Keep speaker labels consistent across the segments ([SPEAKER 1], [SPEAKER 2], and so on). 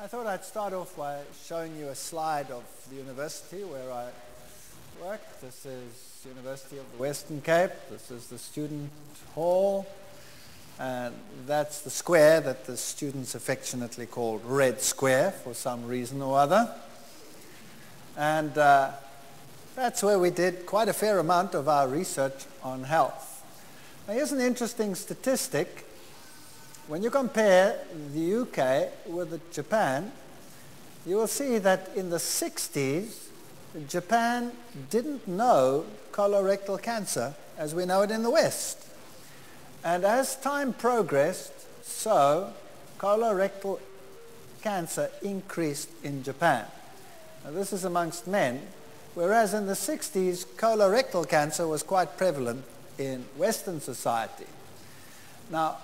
[SPEAKER 1] I thought I'd start off by showing you a slide of the university where I work. This is University of the Western Cape. This is the student hall. And that's the square that the students affectionately called Red Square for some reason or other. And that's where we did quite a fair amount of our research on health. Now here's an interesting statistic. When you compare the UK with Japan, you will see that in the 60s, Japan didn't know colorectal cancer as we know it in the West. And as time progressed, so colorectal cancer increased in Japan. Now this is amongst men, whereas in the 60s, colorectal cancer was quite prevalent in Western society. Now,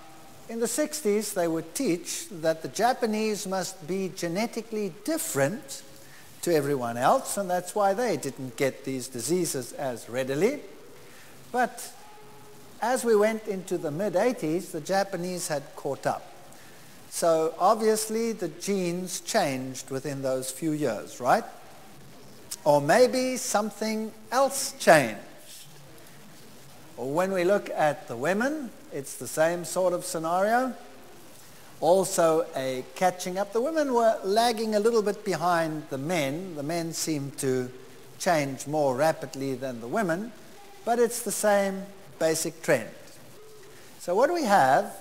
[SPEAKER 1] in the 60s, they would teach that the Japanese must be genetically different to everyone else, and that's why they didn't get these diseases as readily. But as we went into the mid-80s, the Japanese had caught up. So obviously the genes changed within those few years, right? Or maybe something else changed. Or when we look at the women, it's the same sort of scenario. Also a catching up. The women were lagging a little bit behind the men. The men seemed to change more rapidly than the women, but it's the same basic trend. So what we have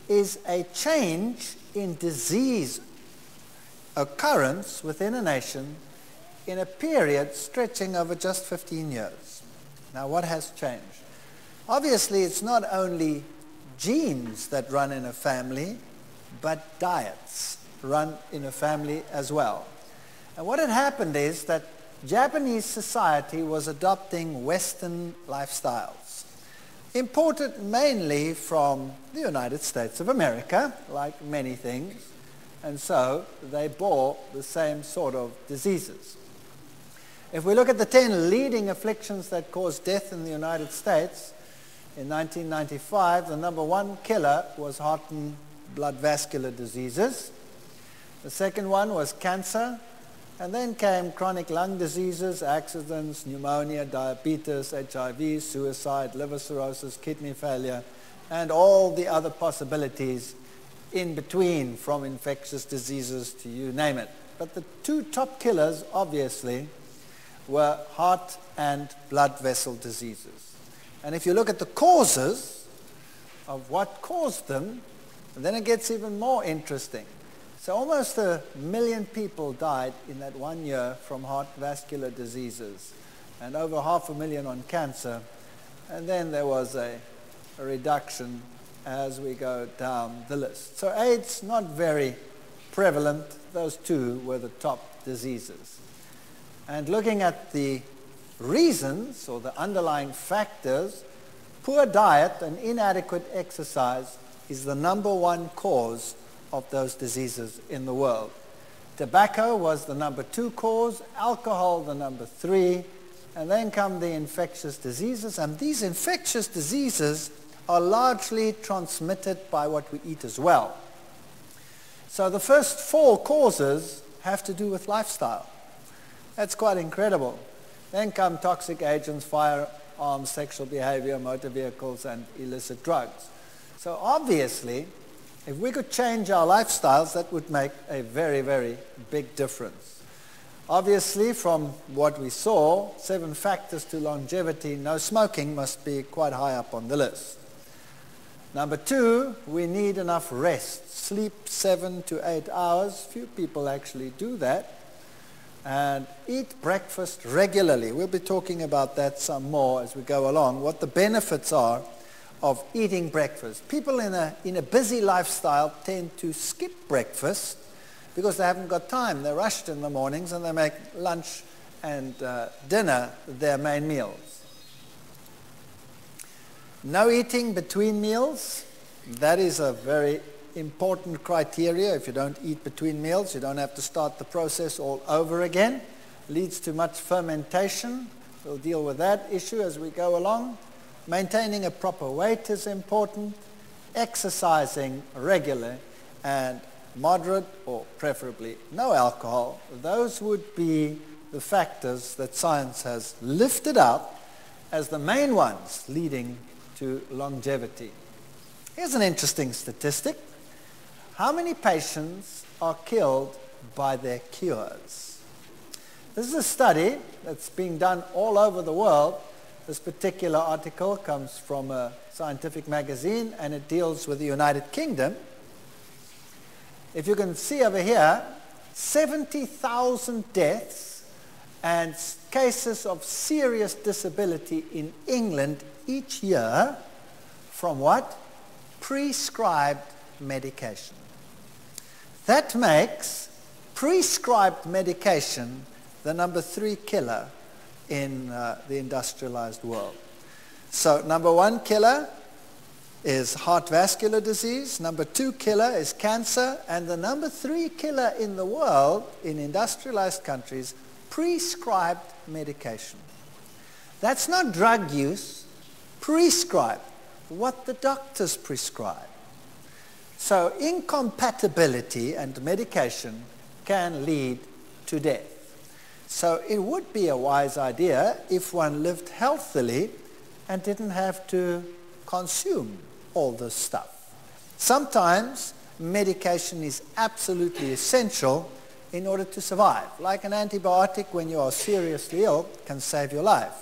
[SPEAKER 1] is a change in disease occurrence within a nation in a period stretching over just 15 years. Now what has changed? Obviously, it's not only genes that run in a family, but diets run in a family as well. And what had happened is that Japanese society was adopting Western lifestyles, imported mainly from the United States of America, like many things, and so they bore the same sort of diseases. If we look at the 10 leading afflictions that cause death in the United States, in 1995, the number one killer was heart and blood vascular diseases. The second one was cancer. And then came chronic lung diseases, accidents, pneumonia, diabetes, HIV, suicide, liver cirrhosis, kidney failure, and all the other possibilities in between, from infectious diseases to you name it. But the two top killers, obviously, were heart and blood vessel diseases. And if you look at the causes of what caused them, then it gets even more interesting. So almost 1 million people died in that 1 year from heart vascular diseases, and over 500,000 on cancer. And then there was a reduction as we go down the list. So AIDS, not very prevalent. Those two were the top diseases. And looking at the reasons or the underlying factors, poor diet and inadequate exercise is the number one cause of those diseases in the world. Tobacco was the number 2 cause, alcohol the number 3, and then come the infectious diseases, and these infectious diseases are largely transmitted by what we eat as well. So the first 4 causes have to do with lifestyle. That's quite incredible. Then come toxic agents, firearms, sexual behavior, motor vehicles, and illicit drugs. So obviously, if we could change our lifestyles, that would make a very, very big difference. Obviously, from what we saw, 7 factors to longevity, no smoking must be quite high up on the list. Number 2, we need enough rest. Sleep 7 to 8 hours. Few people actually do that. And eat breakfast regularly. We'll be talking about that some more as we go along, what the benefits are of eating breakfast. People in a busy lifestyle tend to skip breakfast because they haven't got time. They're rushed in the mornings and they make lunch and dinner their main meals. No eating between meals. That is a very important criteria. If you don't eat between meals, you don't have to start the process all over again. Leads to much fermentation. We'll deal with that issue as we go along. Maintaining a proper weight is important. Exercising regularly, and moderate or preferably no alcohol, those would be the factors that science has lifted out as the main ones leading to longevity. Here's an interesting statistic. How many patients are killed by their cures? This is a study that's being done all over the world. This particular article comes from a scientific magazine, and it deals with the United Kingdom. If you can see over here, 70,000 deaths and cases of serious disability in England each year from what? Prescribed medication. That makes prescribed medication the number 3 killer in the industrialized world. So number 1 killer is heart vascular disease, number 2 killer is cancer, and the number 3 killer in the world, in industrialized countries, prescribed medication. That's not drug use, prescribed, what the doctors prescribe. So incompatibility and medication can lead to death. So it would be a wise idea if one lived healthily and didn't have to consume all this stuff. Sometimes medication is absolutely essential in order to survive. Like an antibiotic when you are seriously ill can save your life.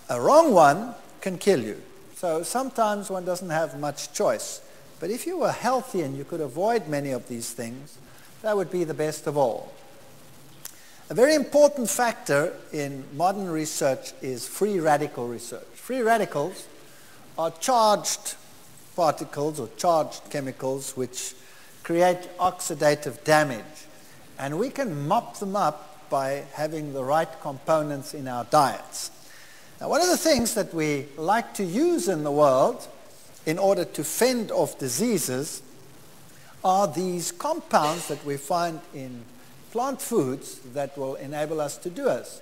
[SPEAKER 1] A wrong one can kill you. So sometimes one doesn't have much choice. But if you were healthy and you could avoid many of these things, that would be the best of all. A very important factor in modern research is free radical research. Free radicals are charged particles or charged chemicals which create oxidative damage. And we can mop them up by having the right components in our diets. Now, one of the things that we like to use in the world in order to fend off diseases are these compounds that we find in plant foods that will enable us to do this.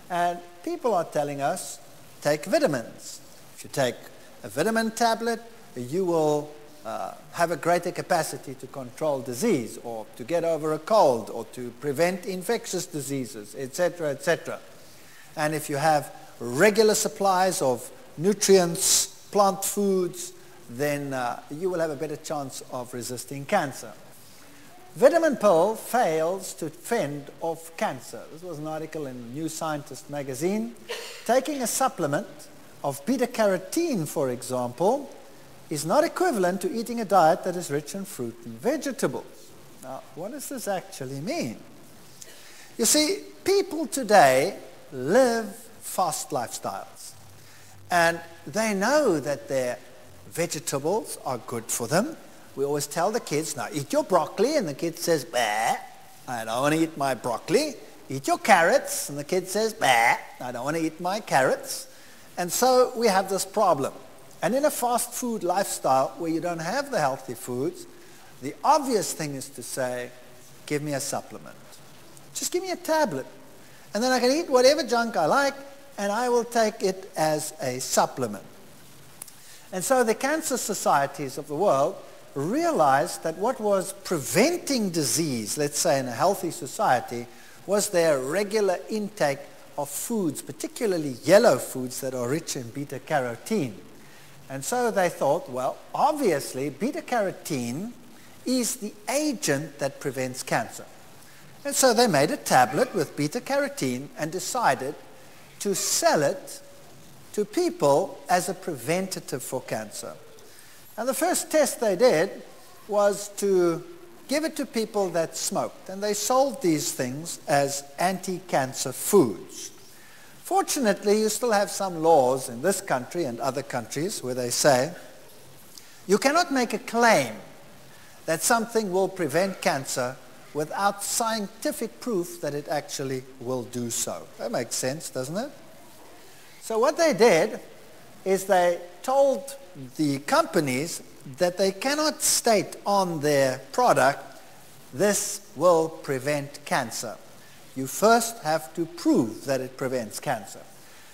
[SPEAKER 1] And people are telling us, take vitamins. If you take a vitamin tablet, you will have a greater capacity to control disease or to get over a cold or to prevent infectious diseases, etc., etc. And if you have regular supplies of nutrients, plant foods, then you will have a better chance of resisting cancer. Vitamin pill fails to fend off cancer. This was an article in New Scientist magazine. Taking a supplement of beta-carotene, for example, is not equivalent to eating a diet that is rich in fruit and vegetables. Now, what does this actually mean? You see, people today live fast lifestyles, and they know that their vegetables are good for them. We always tell the kids, now eat your broccoli, and the kid says, bah, I don't want to eat my broccoli. Eat your carrots, and the kid says, bah, I don't want to eat my carrots. And so we have this problem. And in a fast food lifestyle where you don't have the healthy foods, the obvious thing is to say, give me a supplement. Just give me a tablet. And then I can eat whatever junk I like, and I will take it as a supplement. And so the cancer societies of the world realized that what was preventing disease, let's say in a healthy society, was their regular intake of foods, particularly yellow foods that are rich in beta-carotene. And so they thought, well, obviously beta-carotene is the agent that prevents cancer. And so they made a tablet with beta-carotene and decided to sell it to people as a preventative for cancer. And the first test they did was to give it to people that smoked. And they sold these things as anti-cancer foods. Fortunately, you still have some laws in this country and other countries where they say you cannot make a claim that something will prevent cancer without scientific proof that it actually will do so. That makes sense, doesn't it? So what they did is they told the companies that they cannot state on their product, this will prevent cancer. You first have to prove that it prevents cancer.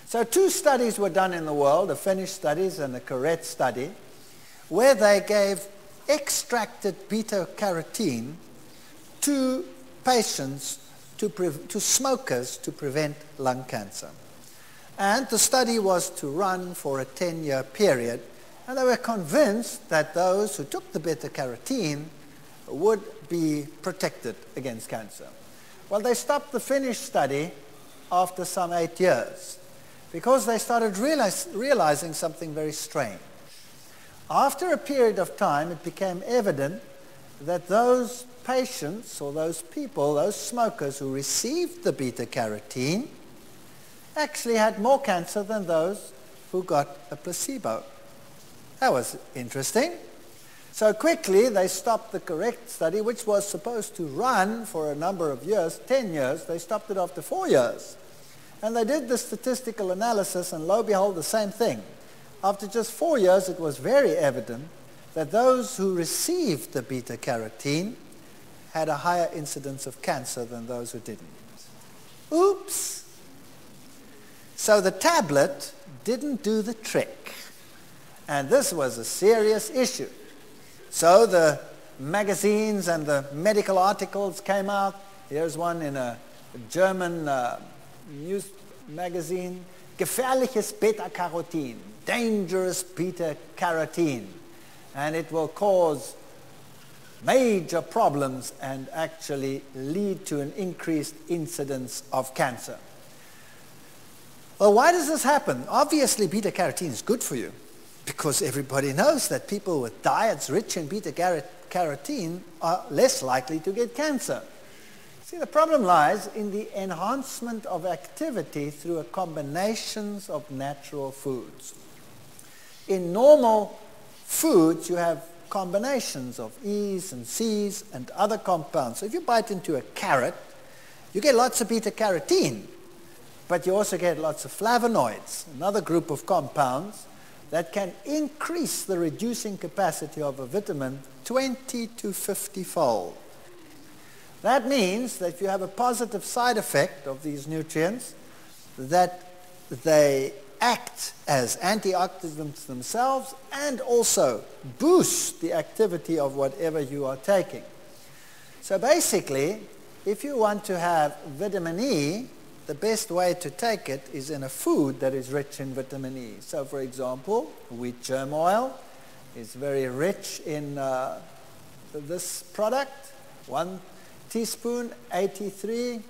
[SPEAKER 1] So 2 studies were done in the world, a Finnish study and a correct study, where they gave extracted beta-carotene to patients, to smokers, to prevent lung cancer. And the study was to run for a 10-year period, and they were convinced that those who took the beta-carotene would be protected against cancer. Well, they stopped the Finnish study after some 8 years because they started realizing something very strange. After a period of time, it became evident that those patients or those people, those smokers who received the beta-carotene actually had more cancer than those who got a placebo. That was interesting. So quickly they stopped the correct study, which was supposed to run for a number of years, 10 years. They stopped it after 4 years. And they did the statistical analysis, and lo and behold, the same thing. After just 4 years, it was very evident that those who received the beta-carotene had a higher incidence of cancer than those who didn't. Oops! So the tablet didn't do the trick. And this was a serious issue. So the magazines and the medical articles came out. Here's one in a German news magazine. Gefährliches Beta-Carotene. Dangerous beta-carotene. And it will cause major problems and actually lead to an increased incidence of cancer. Well, why does this happen? Obviously, beta-carotene is good for you because everybody knows that people with diets rich in beta-carotene are less likely to get cancer. See, the problem lies in the enhancement of activity through a combinations of natural foods. In normal foods, you have combinations of E's and C's and other compounds. So if you bite into a carrot, you get lots of beta-carotene, but you also get lots of flavonoids, another group of compounds that can increase the reducing capacity of a vitamin 20 to 50-fold. That means that if you have a positive side effect of these nutrients, that they act as antioxidants themselves and also boost the activity of whatever you are taking. So basically, if you want to have vitamin E, the best way to take it is in a food that is rich in vitamin E. So for example, wheat germ oil is very rich in this product. 1 teaspoon, 83%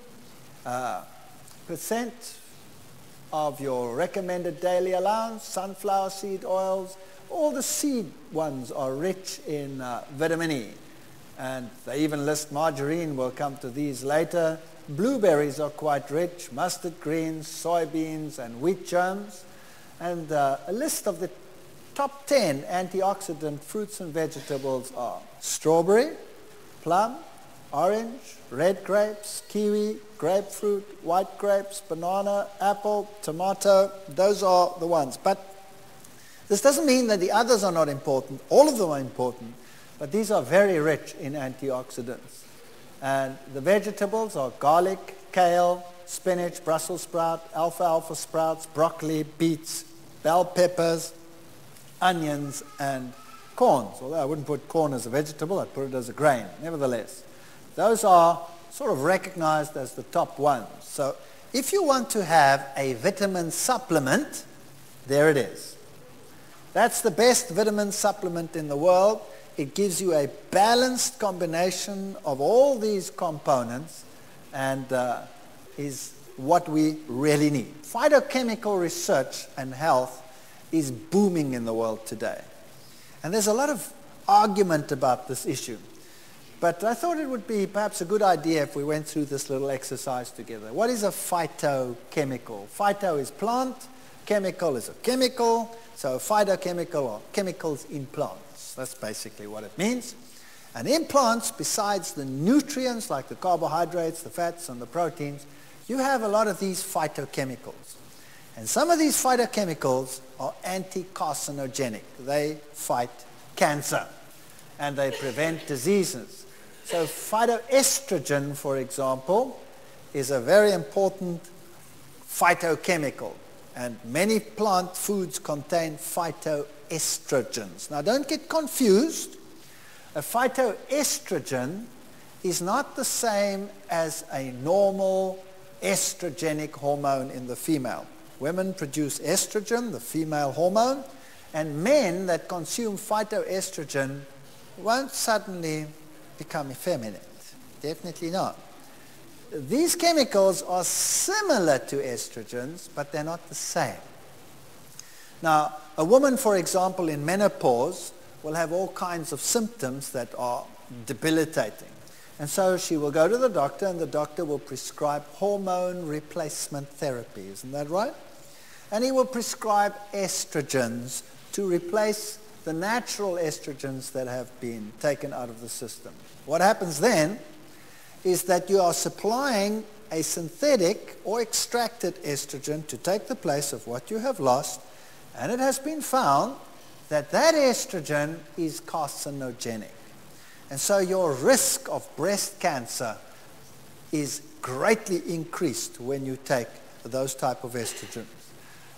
[SPEAKER 1] of your recommended daily allowance. Sunflower seed oils, all the seed ones are rich in vitamin E. And they even list margarine, we'll come to these later. Blueberries are quite rich, mustard greens, soybeans, and wheat germs. And a list of the top 10 antioxidant fruits and vegetables are strawberry, plum, orange, red grapes, kiwi, grapefruit, white grapes, banana, apple, tomato. Those are the ones. But this doesn't mean that the others are not important. All of them are important. But these are very rich in antioxidants. And the vegetables are garlic, kale, spinach, Brussels sprout, alfalfa sprouts, broccoli, beets, bell peppers, onions, and corns. Although I wouldn't put corn as a vegetable, I'd put it as a grain. Nevertheless, those are sort of recognized as the top ones. So if you want to have a vitamin supplement, there it is. That's the best vitamin supplement in the world. It gives you a balanced combination of all these components and is what we really need. Phytochemical research and health is booming in the world today. And there's a lot of argument about this issue. But I thought it would be perhaps a good idea if we went through this little exercise together. What is a phytochemical? Phyto is plant, chemical is a chemical, so phytochemical or chemicals in plants. That's basically what it means. And in plants, besides the nutrients like the carbohydrates, the fats, and the proteins, you have a lot of these phytochemicals. And some of these phytochemicals are anti-carcinogenic. They fight cancer and they prevent diseases. So phytoestrogen, for example, is a very important phytochemical. And many plant foods contain phytoestrogens. Now don't get confused. A phytoestrogen is not the same as a normal estrogenic hormone in the female. Women produce estrogen, the female hormone, and men that consume phytoestrogen won't suddenly become effeminate. Definitely not. These chemicals are similar to estrogens, but they're not the same. Now, a woman, for example, in menopause will have all kinds of symptoms that are debilitating. And so she will go to the doctor, and the doctor will prescribe hormone replacement therapy. Isn't that right? And he will prescribe estrogens to replace the natural estrogens that have been taken out of the system. What happens then is that you are supplying a synthetic or extracted estrogen to take the place of what you have lost, and it has been found that that estrogen is carcinogenic. And so your risk of breast cancer is greatly increased when you take those type of estrogens.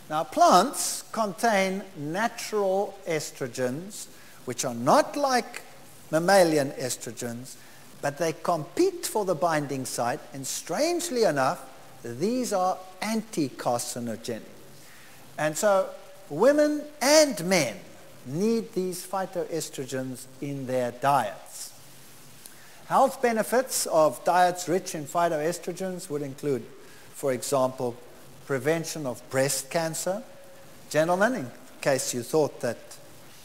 [SPEAKER 1] Now, plants contain natural estrogens, which are not like mammalian estrogens, but they compete for the binding site, and strangely enough, these are anti-carcinogenic. And so women and men need these phytoestrogens in their diets. Health benefits of diets rich in phytoestrogens would include, for example, prevention of breast cancer. Gentlemen, in case you thought that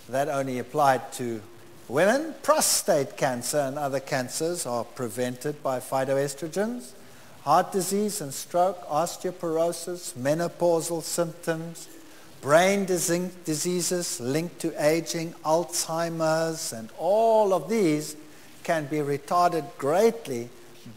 [SPEAKER 1] that only applied to women, prostate cancer and other cancers are prevented by phytoestrogens. Heart disease and stroke, osteoporosis, menopausal symptoms, brain diseases linked to aging, Alzheimer's, and all of these can be retarded greatly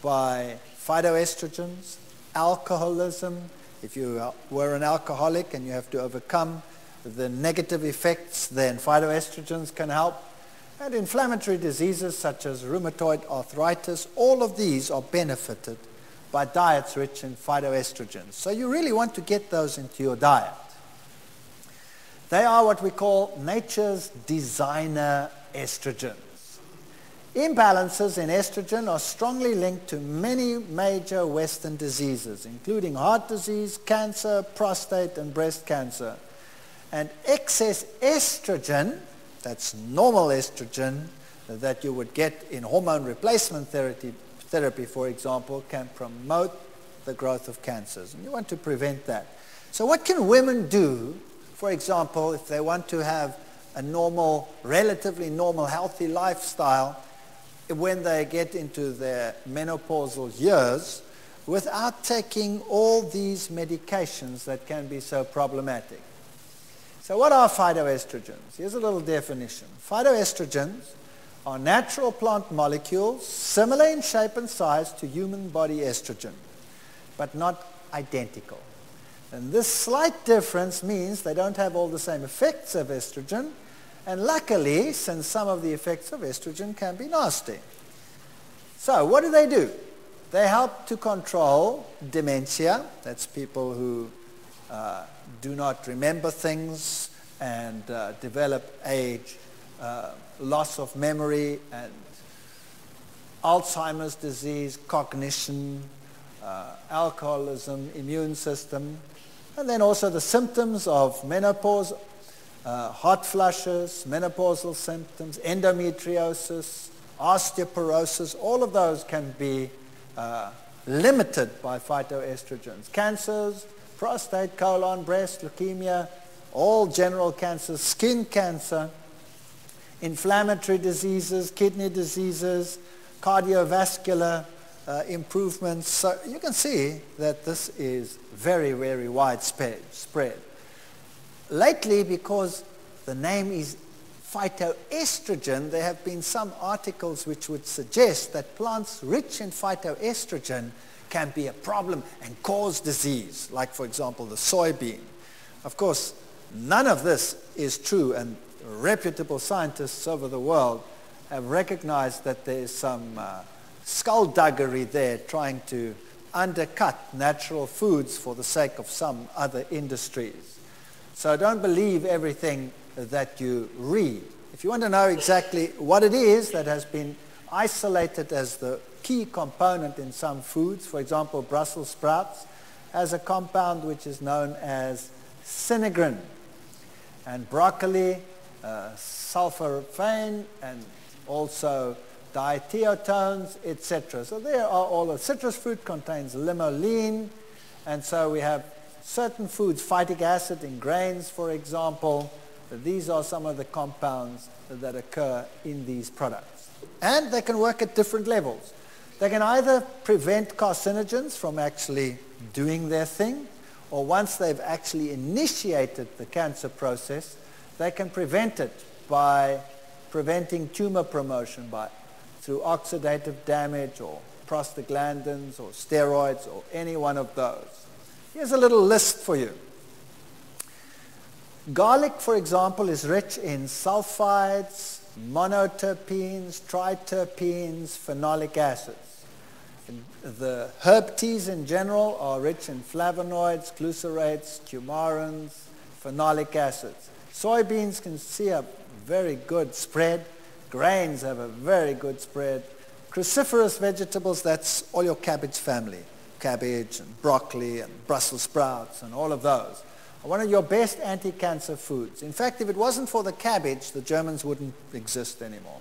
[SPEAKER 1] by phytoestrogens. Alcoholism, if you were an alcoholic and you have to overcome the negative effects, then phytoestrogens can help. And inflammatory diseases such as rheumatoid arthritis, all of these are benefited by diets rich in phytoestrogens. So you really want to get those into your diet. They are what we call nature's designer estrogens. Imbalances in estrogen are strongly linked to many major Western diseases, including heart disease, cancer, prostate, and breast cancer. And excess estrogen, that's normal estrogen that you would get in hormone replacement therapy, for example, can promote the growth of cancers. And you want to prevent that. So what can women do, for example, if they want to have a normal, relatively normal, healthy lifestyle when they get into their menopausal years without taking all these medications that can be so problematic? So what are phytoestrogens? Here's a little definition. Phytoestrogens are natural plant molecules similar in shape and size to human body estrogen, but not identical. And this slight difference means they don't have all the same effects of estrogen, and luckily, since some of the effects of estrogen can be nasty. So what do? They help to control dementia. That's people who do not remember things and develop age, loss of memory, and Alzheimer's disease, cognition, alcoholism, immune system, and then also the symptoms of menopause, hot flushes, menopausal symptoms, endometriosis, osteoporosis. All of those can be limited by phytoestrogens. Cancers, prostate, colon, breast, leukemia, all general cancers, skin cancer, inflammatory diseases, kidney diseases, cardiovascular improvements. So you can see that this is very, very widespread. Lately, because the name is phytoestrogen, there have been some articles which would suggest that plants rich in phytoestrogen can be a problem and cause disease, like, for example, the soybean. Of course, none of this is true, and reputable scientists over the world have recognized that there is some skullduggery there trying to undercut natural foods for the sake of some other industries. So don't believe everything that you read. if you want to know exactly what it is that has been isolated as the key component in some foods, for example, Brussels sprouts, has a compound which is known as sinigrin, and broccoli, sulforaphane, and also diethiotones, etc. So there are all the citrus fruit contains limoline, and so we have certain foods, phytic acid in grains, for example. These are some of the compounds that occur in these products. And they can work at different levels. They can either prevent carcinogens from actually doing their thing, or once they've actually initiated the cancer process, they can prevent it by preventing tumor promotion through oxidative damage or prostaglandins or steroids or any one of those. Here's a little list for you. Garlic, for example, is rich in sulfides, monoterpenes, triterpenes, phenolic acids. The herb teas in general are rich in flavonoids, glycerates, coumarins, phenolic acids. Soybeans can see a very good spread. Grains have a very good spread. Cruciferous vegetables, that's all your cabbage family. Cabbage and broccoli and Brussels sprouts and all of those are one of your best anti-cancer foods. In fact, if it wasn't for the cabbage, the Germans wouldn't exist anymore.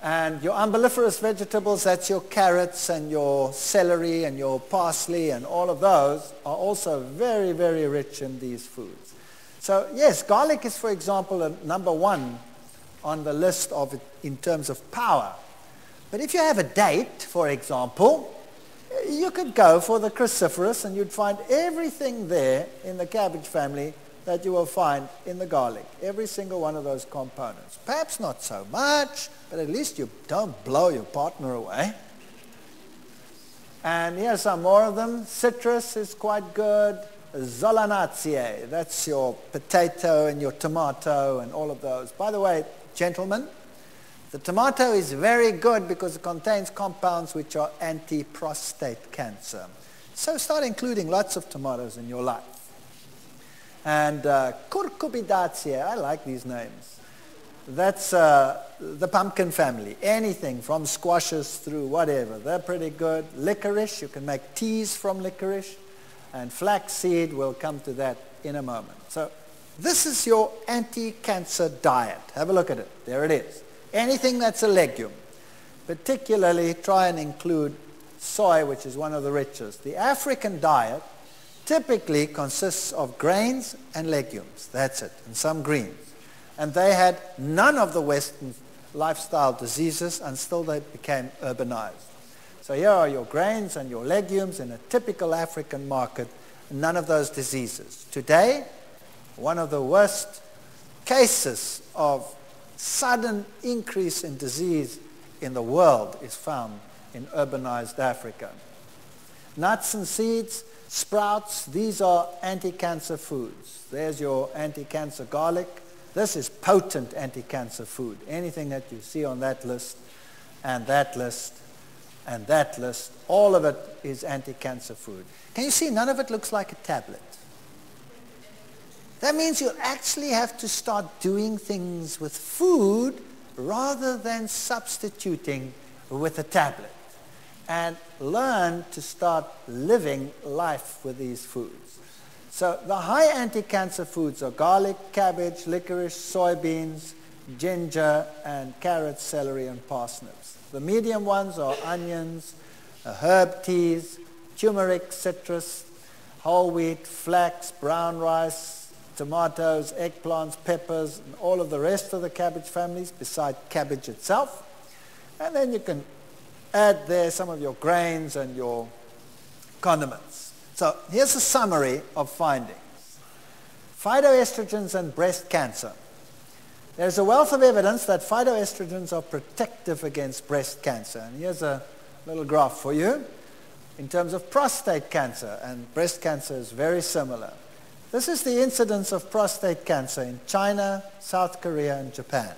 [SPEAKER 1] And your umbelliferous vegetables, that's your carrots and your celery and your parsley, and all of those are also very, very rich in these foods. So yes, garlic is, for example, a number one on the list of it in terms of power. But if you have a date, for example, you could go for the cruciferous and you'd find everything there in the cabbage family that you will find in the garlic. Every single one of those components. Perhaps not so much, but at least you don't blow your partner away. And here's some more of them. Citrus is quite good. Solanaceae, that's your potato and your tomato and all of those. By the way, gentlemen, the tomato is very good because it contains compounds which are anti-prostate cancer. So start including lots of tomatoes in your life. And Cucurbitaceae, I like these names. That's the pumpkin family. Anything from squashes through whatever, they're pretty good. Licorice, you can make teas from licorice. And flaxseed, we'll come to that in a moment. So this is your anti-cancer diet. Have a look at it. There it is. Anything that's a legume. Particularly try and include soy, which is one of the richest. The African diet typically consists of grains and legumes. That's it. And some greens. And they had none of the Western lifestyle diseases until they became urbanized. So here are your grains and your legumes in a typical African market. None of those diseases. Today, one of the worst cases of sudden increase in disease in the world is found in urbanized Africa. Nuts and seeds, sprouts, these are anti-cancer foods. There's your anti-cancer garlic. This is potent anti-cancer food. Anything that you see on that list and that list and that list, all of it is anti-cancer food. Can you see none of it looks like a tablet? That means you actually have to start doing things with food rather than substituting with a tablet. And learn to start living life with these foods. So the high anti-cancer foods are garlic, cabbage, licorice, soybeans, ginger, and carrots, celery, and parsnips. The medium ones are onions, herb teas, turmeric, citrus, whole wheat, flax, brown rice, tomatoes, eggplants, peppers, and all of the rest of the cabbage families besides cabbage itself. And then you can add there some of your grains and your condiments. So here's a summary of findings. Phytoestrogens and breast cancer. There's a wealth of evidence that phytoestrogens are protective against breast cancer. And here's a little graph for you in terms of prostate cancer, and breast cancer is very similar. This is the incidence of prostate cancer in China, South Korea, and Japan,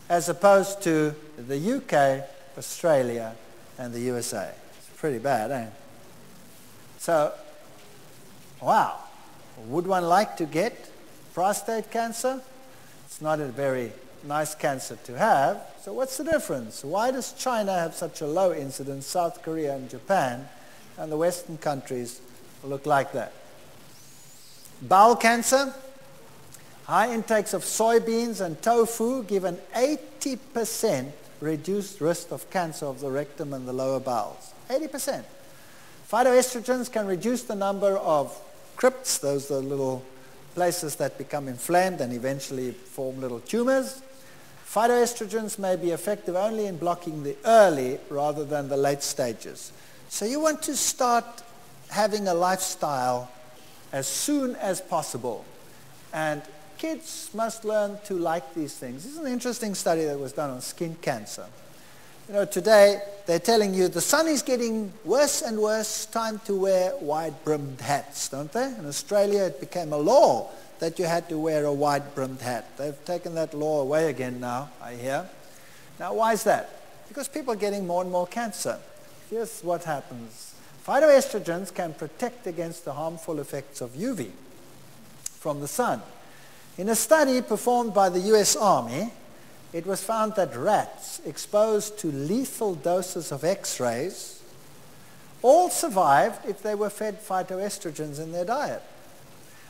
[SPEAKER 1] as opposed to the UK, Australia, and the USA. It's pretty bad, eh? So, wow, would one like to get prostate cancer? It's not a very nice cancer to have. So what's the difference? Why does China have such a low incidence, South Korea and Japan, and the Western countries look like that? Bowel cancer. High intakes of soybeans and tofu give an 80% reduced risk of cancer of the rectum and the lower bowels. 80%. Phytoestrogens can reduce the number of crypts, those are little places that become inflamed and eventually form little tumors. Phytoestrogens may be effective only in blocking the early rather than the late stages. So you want to start having a lifestyle as soon as possible. And kids must learn to like these things. This is an interesting study that was done on skin cancer. You know, today they're telling you the sun is getting worse and worse, time to wear wide-brimmed hats, don't they? In Australia it became a law that you had to wear a wide-brimmed hat. They've taken that law away again now, I hear. Now why is that? Because people are getting more and more cancer. Here's what happens. Phytoestrogens can protect against the harmful effects of UV from the sun. In a study performed by the US Army, it was found that rats exposed to lethal doses of X-rays all survived if they were fed phytoestrogens in their diet,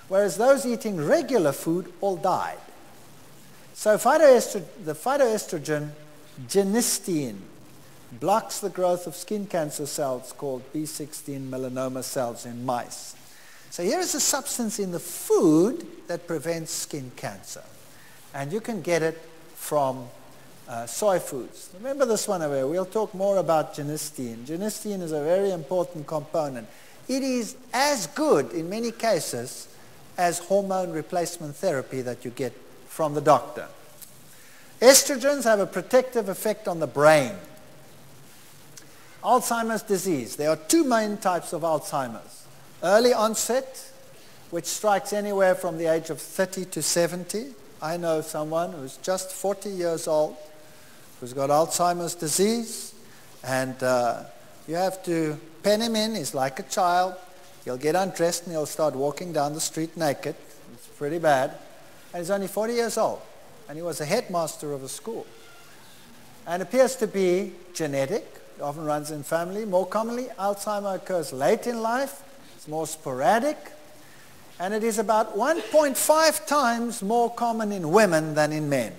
[SPEAKER 1] whereas those eating regular food all died. So the phytoestrogen genistein blocks the growth of skin cancer cells called B16 melanoma cells in mice. So here is a substance in the food that prevents skin cancer. And you can get it from soy foods. Remember this one over here. We'll talk more about genistein. Genistein is a very important component. It is as good in many cases as hormone replacement therapy that you get from the doctor. Estrogens have a protective effect on the brain. Alzheimer's disease. There are two main types of Alzheimer's. Early onset, which strikes anywhere from the age of 30 to 70. I know someone who's just 40 years old who's got Alzheimer's disease, and you have to pen him in. He's like a child. He'll get undressed and he'll start walking down the street naked. It's pretty bad. And he's only 40 years old, and he was a headmaster of a school. And appears to be genetic. It often runs in family. More commonly, Alzheimer occurs late in life. It's more sporadic, and it is about 1.5 times more common in women than in men.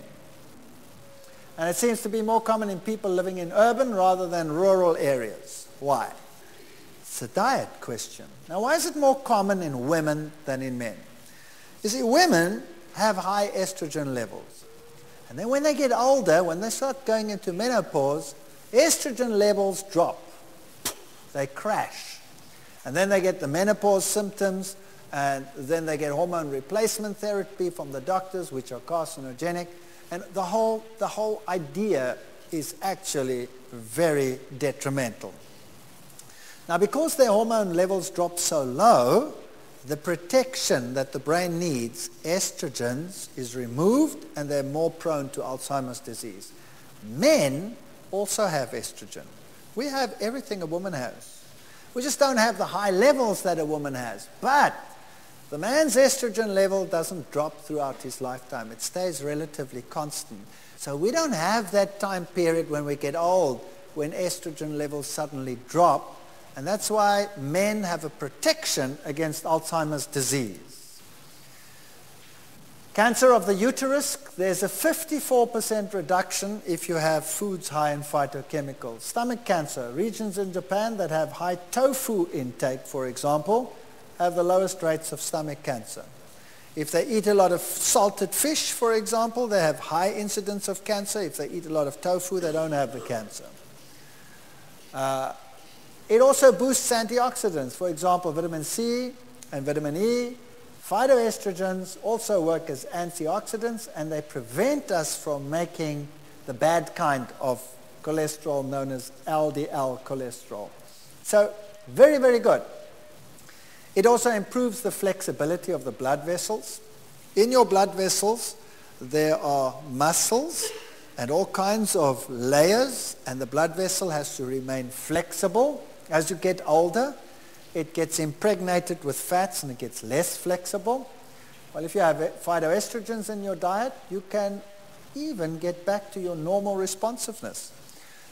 [SPEAKER 1] And it seems to be more common in people living in urban rather than rural areas. Why? It's a diet question. Now, why is it more common in women than in men? You see, women have high estrogen levels. And then when they get older, when they start going into menopause, estrogen levels drop. They crash. And then they get the menopause symptoms, and then they get hormone replacement therapy from the doctors, which are carcinogenic. And the whole idea is actually very detrimental. Now, because their hormone levels drop so low, the protection that the brain needs, estrogens, is removed, and they're more prone to Alzheimer's disease. Men also have estrogen. We have everything a woman has. We just don't have the high levels that a woman has. But the man's estrogen level doesn't drop throughout his lifetime. It stays relatively constant. So we don't have that time period when we get old, when estrogen levels suddenly drop. And that's why men have a protection against Alzheimer's disease. Cancer of the uterus, there's a 54% reduction if you have foods high in phytochemicals. Stomach cancer, regions in Japan that have high tofu intake, for example, have the lowest rates of stomach cancer. If they eat a lot of salted fish, for example, they have high incidence of cancer. If they eat a lot of tofu, they don't have the cancer. It also boosts antioxidants, for example, vitamin C and vitamin E. Phytoestrogens also work as antioxidants, and they prevent us from making the bad kind of cholesterol known as LDL cholesterol. So, very, very good. It also improves the flexibility of the blood vessels. In your blood vessels, there are muscles and all kinds of layers, and the blood vessel has to remain flexible. As you get older, it gets impregnated with fats and it gets less flexible. Well, if you have phytoestrogens in your diet, you can even get back to your normal responsiveness.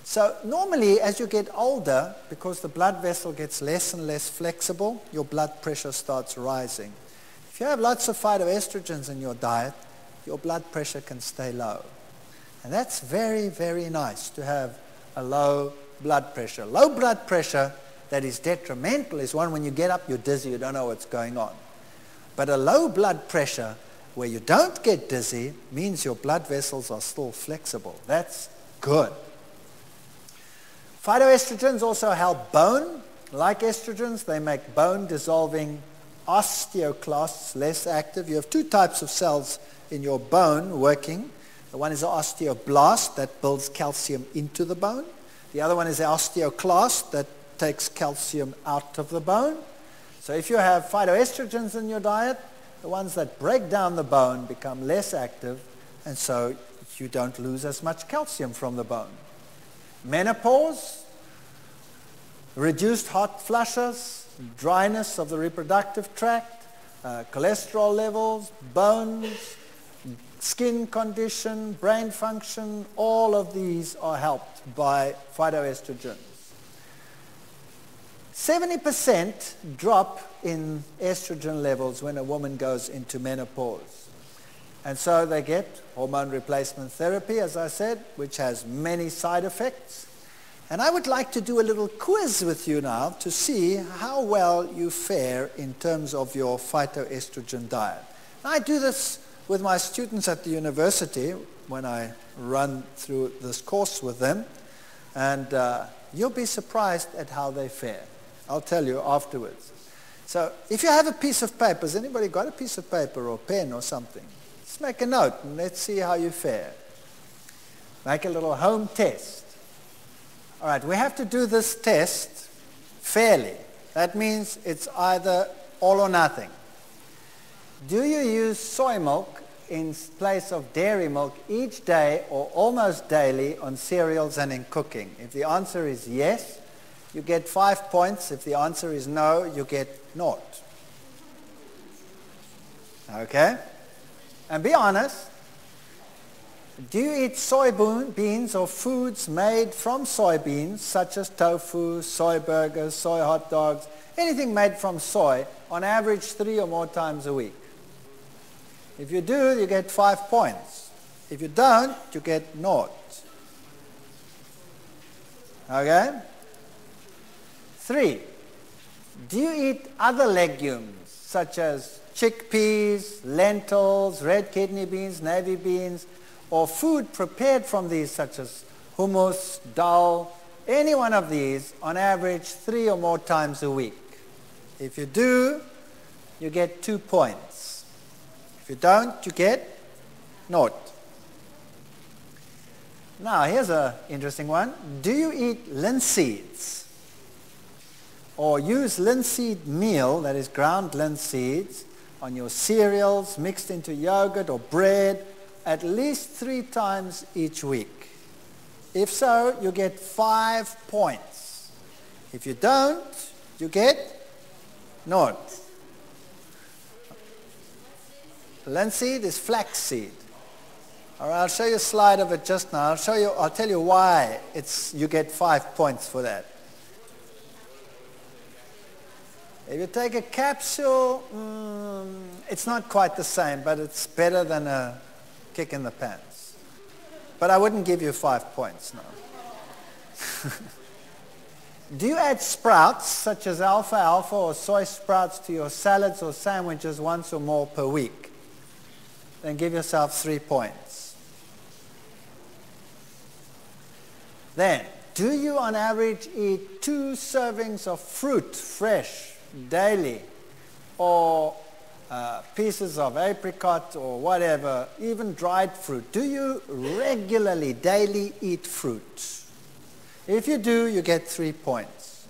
[SPEAKER 1] So normally, as you get older, because the blood vessel gets less and less flexible, your blood pressure starts rising. If you have lots of phytoestrogens in your diet, your blood pressure can stay low. And that's very, very nice to have a low blood pressure. Low blood pressure that is detrimental is one when you get up, you're dizzy, you don't know what's going on. But a low blood pressure where you don't get dizzy means your blood vessels are still flexible. That's good. Phytoestrogens also help bone. Like estrogens, they make bone-dissolving osteoclasts less active. You have two types of cells in your bone working. The one is an osteoblast that builds calcium into the bone. The other one is an osteoclast that takes calcium out of the bone. So if you have phytoestrogens in your diet, the ones that break down the bone become less active, and so you don't lose as much calcium from the bone. Menopause, reduced hot flushes, dryness of the reproductive tract, cholesterol levels, bones, skin condition, brain function, all of these are helped by phytoestrogens. 70% drop in estrogen levels when a woman goes into menopause. And so they get hormone replacement therapy, as I said, which has many side effects. And I would like to do a little quiz with you now to see how well you fare in terms of your phytoestrogen diet. I do this with my students at the university when I run through this course with them, and you'll be surprised at how they fare. I'll tell you afterwards. So if you have a piece of paper, has anybody got a piece of paper or pen or something? Let's make a note and let's see how you fare. Make a little home test. All right, we have to do this test fairly. That means it's either all or nothing. Do you use soy milk in place of dairy milk each day or almost daily on cereals and in cooking? If the answer is yes, you get 5 points. If the answer is no, you get 0. Okay? And be honest. Do you eat soybeans or foods made from soybeans, such as tofu, soy burgers, soy hot dogs, anything made from soy, on average 3 or more times a week? If you do, you get 5 points. If you don't, you get 0. Okay? 3, do you eat other legumes such as chickpeas, lentils, red kidney beans, navy beans, or food prepared from these such as hummus, dal, any one of these on average 3 or more times a week? If you do, you get 2 points. If you don't, you get 0. Now here's an interesting one. Do you eat linseeds? Or use linseed meal, that is ground linseeds, on your cereals, mixed into yogurt or bread, at least 3 times each week? If so, you get 5 points. If you don't, you get 0. Linseed is flaxseed. All right, I'll show you a slide of it just now. I'll tell you why you get 5 points for that. If you take a capsule, it's not quite the same, but it's better than a kick in the pants. But I wouldn't give you 5 points, no. Do you add sprouts, such as alfalfa or soy sprouts, to your salads or sandwiches once or more per week? Then give yourself 3 points. Then, do you on average eat 2 servings of fruit, fresh, daily, or pieces of apricot or whatever, even dried fruit? Do you regularly, daily eat fruit? If you do, you get 3 points.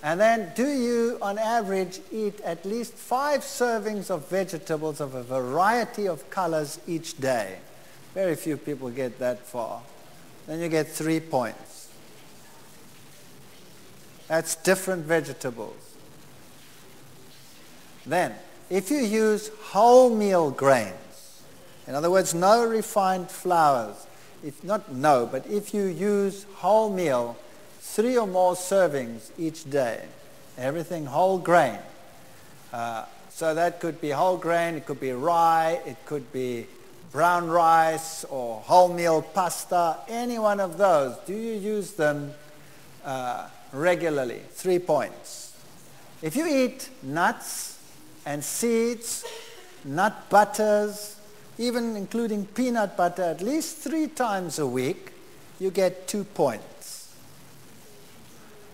[SPEAKER 1] And then, do you on average eat at least 5 servings of vegetables of a variety of colors each day? Very few people get that far. Then you get 3 points. That's different vegetables. Then, if you use wholemeal grains, in other words, no refined flours, but if you use wholemeal, 3 or more servings each day, everything whole grain. So that could be whole grain, it could be rye, it could be brown rice or wholemeal pasta, any one of those. Do you use them regularly? 3 points. If you eat nuts and seeds, nut butters, even including peanut butter, at least 3 times a week, you get 2 points.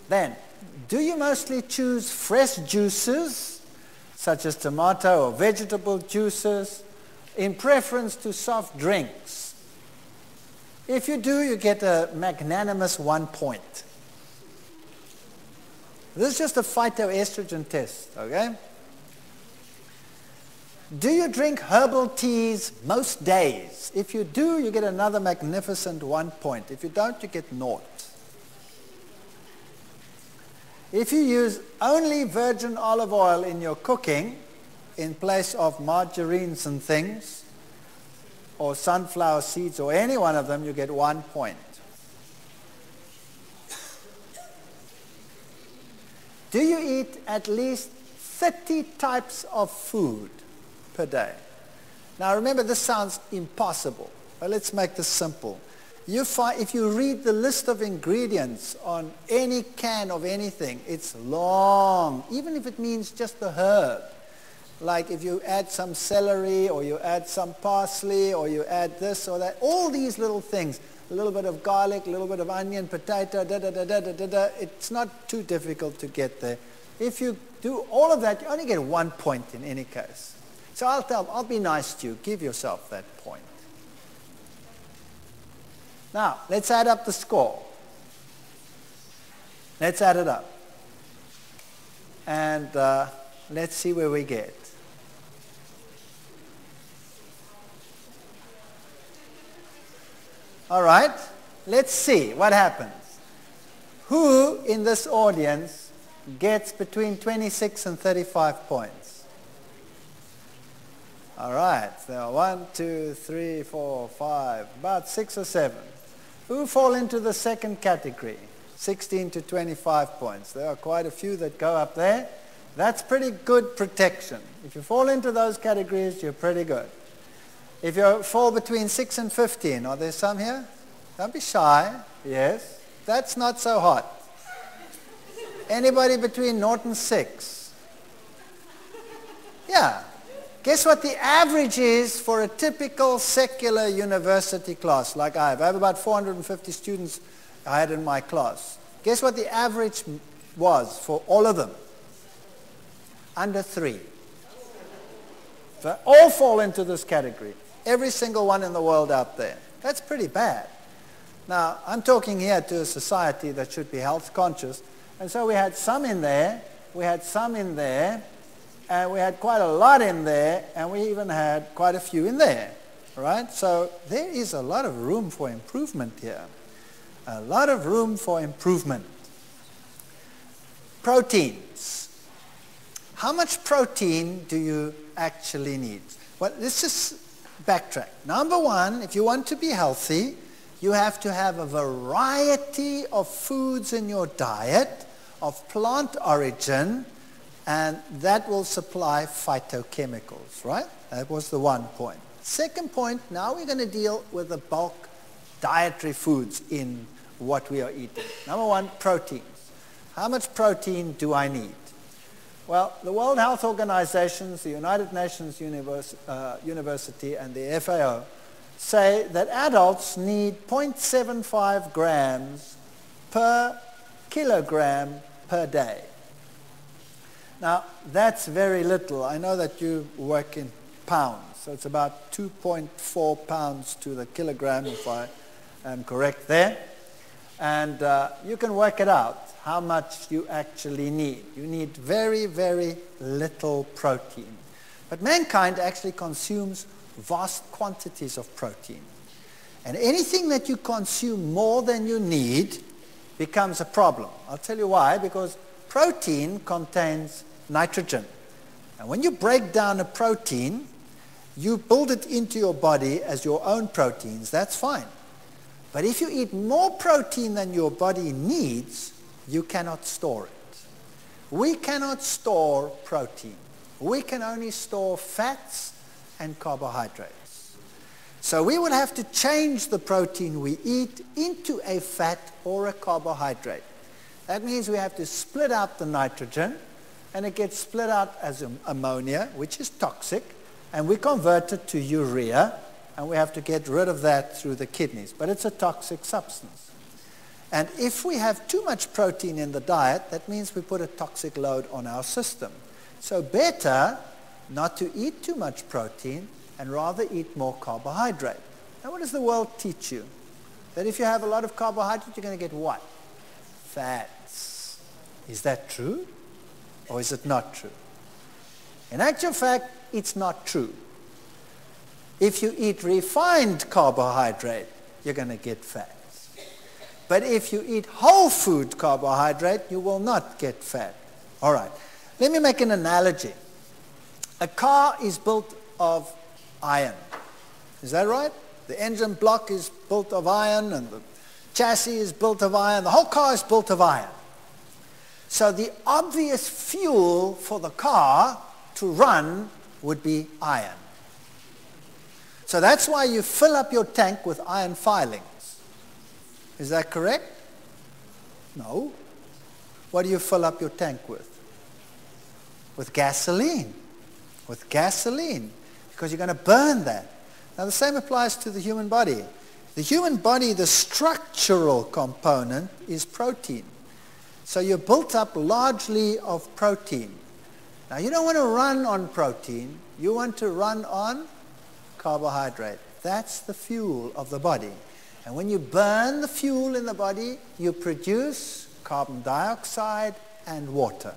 [SPEAKER 1] Then, do you mostly choose fresh juices, such as tomato or vegetable juices, in preference to soft drinks? If you do, you get a magnanimous 1 point. This is just a phytoestrogen test, okay? Do you drink herbal teas most days? If you do, you get another magnificent 1 point. If you don't, you get 0. If you use only virgin olive oil in your cooking, in place of margarines and things, or sunflower seeds, or any one of them, you get 1 point. Do you eat at least 30 types of food per day? Now remember, this sounds impossible, but let's make this simple. If you read the list of ingredients on any can of anything, it's long, even if it means just the herb. Like if you add some celery, or you add some parsley, or you add this or that, all these little things, a little bit of garlic, a little bit of onion, potato, it's not too difficult to get there. If you do all of that, you only get 1 point in any case. So I'll be nice to you, give yourself that point. Now, let's add up the score. Let's add it up. And let's see where we get. All right, let's see what happens. Who in this audience gets between 26 and 35 points? All right, there are 1, 2, 3, 4, 5, about 6 or 7. Who fall into the second category? 16 to 25 points. There are quite a few that go up there. That's pretty good protection. If you fall into those categories, you're pretty good. If you fall between 6 and 15, are there some here? Don't be shy. Yes. That's not so hot. Anybody between 0 and 6? Yeah. Guess what the average is for a typical secular university class like I have? I have about 450 students I had in my class. Guess what the average was for all of them? Under 3. So all fall into this category. Every single one in the world out there. That's pretty bad. Now, I'm talking here to a society that should be health conscious. And so we had some in there, we had some in there, and we had quite a lot in there, and we even had quite a few in there. Right? So there is a lot of room for improvement here. A lot of room for improvement. Proteins. How much protein do you actually need? Well, let's just backtrack. Number one, if you want to be healthy, you have to have a variety of foods in your diet of plant origin, and that will supply phytochemicals, right? That was the 1 point. Second point, now we're going to deal with the bulk dietary foods in what we are eating. Number one, proteins. How much protein do I need? Well, the World Health Organization, the United Nations University, and the FAO say that adults need 0.75 grams per kilogram per day. Now, that's very little. I know that you work in pounds, so it's about 2.4 pounds to the kilogram, if I am correct there. And you can work it out, how much you actually need. You need very, very little protein. But mankind actually consumes vast quantities of protein. And anything that you consume more than you need becomes a problem. I'll tell you why. Because protein contains nitrogen. And when you break down a protein, you build it into your body as your own proteins. That's fine. But if you eat more protein than your body needs, you cannot store it. We cannot store protein. We can only store fats and carbohydrates. So we would have to change the protein we eat into a fat or a carbohydrate. That means we have to split out the nitrogen, and it gets split out as ammonia, which is toxic, and we convert it to urea, and we have to get rid of that through the kidneys. But it's a toxic substance. And if we have too much protein in the diet, that means we put a toxic load on our system. So better not to eat too much protein and rather eat more carbohydrate. Now what does the world teach you? That if you have a lot of carbohydrate, you're going to get what? Fats. Is that true? Or is it not true? In actual fact, it's not true. If you eat refined carbohydrate, you're going to get fats. But if you eat whole food carbohydrate, you will not get fat. All right. Let me make an analogy. A car is built of iron. Is that right? The engine block is built of iron, and the chassis is built of iron. The whole car is built of iron. So the obvious fuel for the car to run would be iron. So that's why you fill up your tank with iron filings. Is that correct? No. What do you fill up your tank with? With gasoline. With gasoline. Because you're going to burn that. Now the same applies to the human body. The human body, the structural component is protein. So you're built up largely of protein. Now you don't want to run on protein. You want to run on carbohydrate. That's the fuel of the body. And when you burn the fuel in the body, you produce carbon dioxide and water.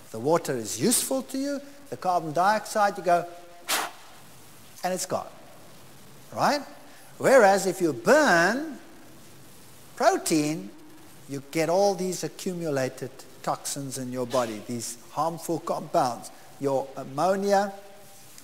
[SPEAKER 1] The water is useful to you. The carbon dioxide, you go, and it's gone. Right? Whereas if you burn protein, you get all these accumulated toxins in your body, these harmful compounds. Your ammonia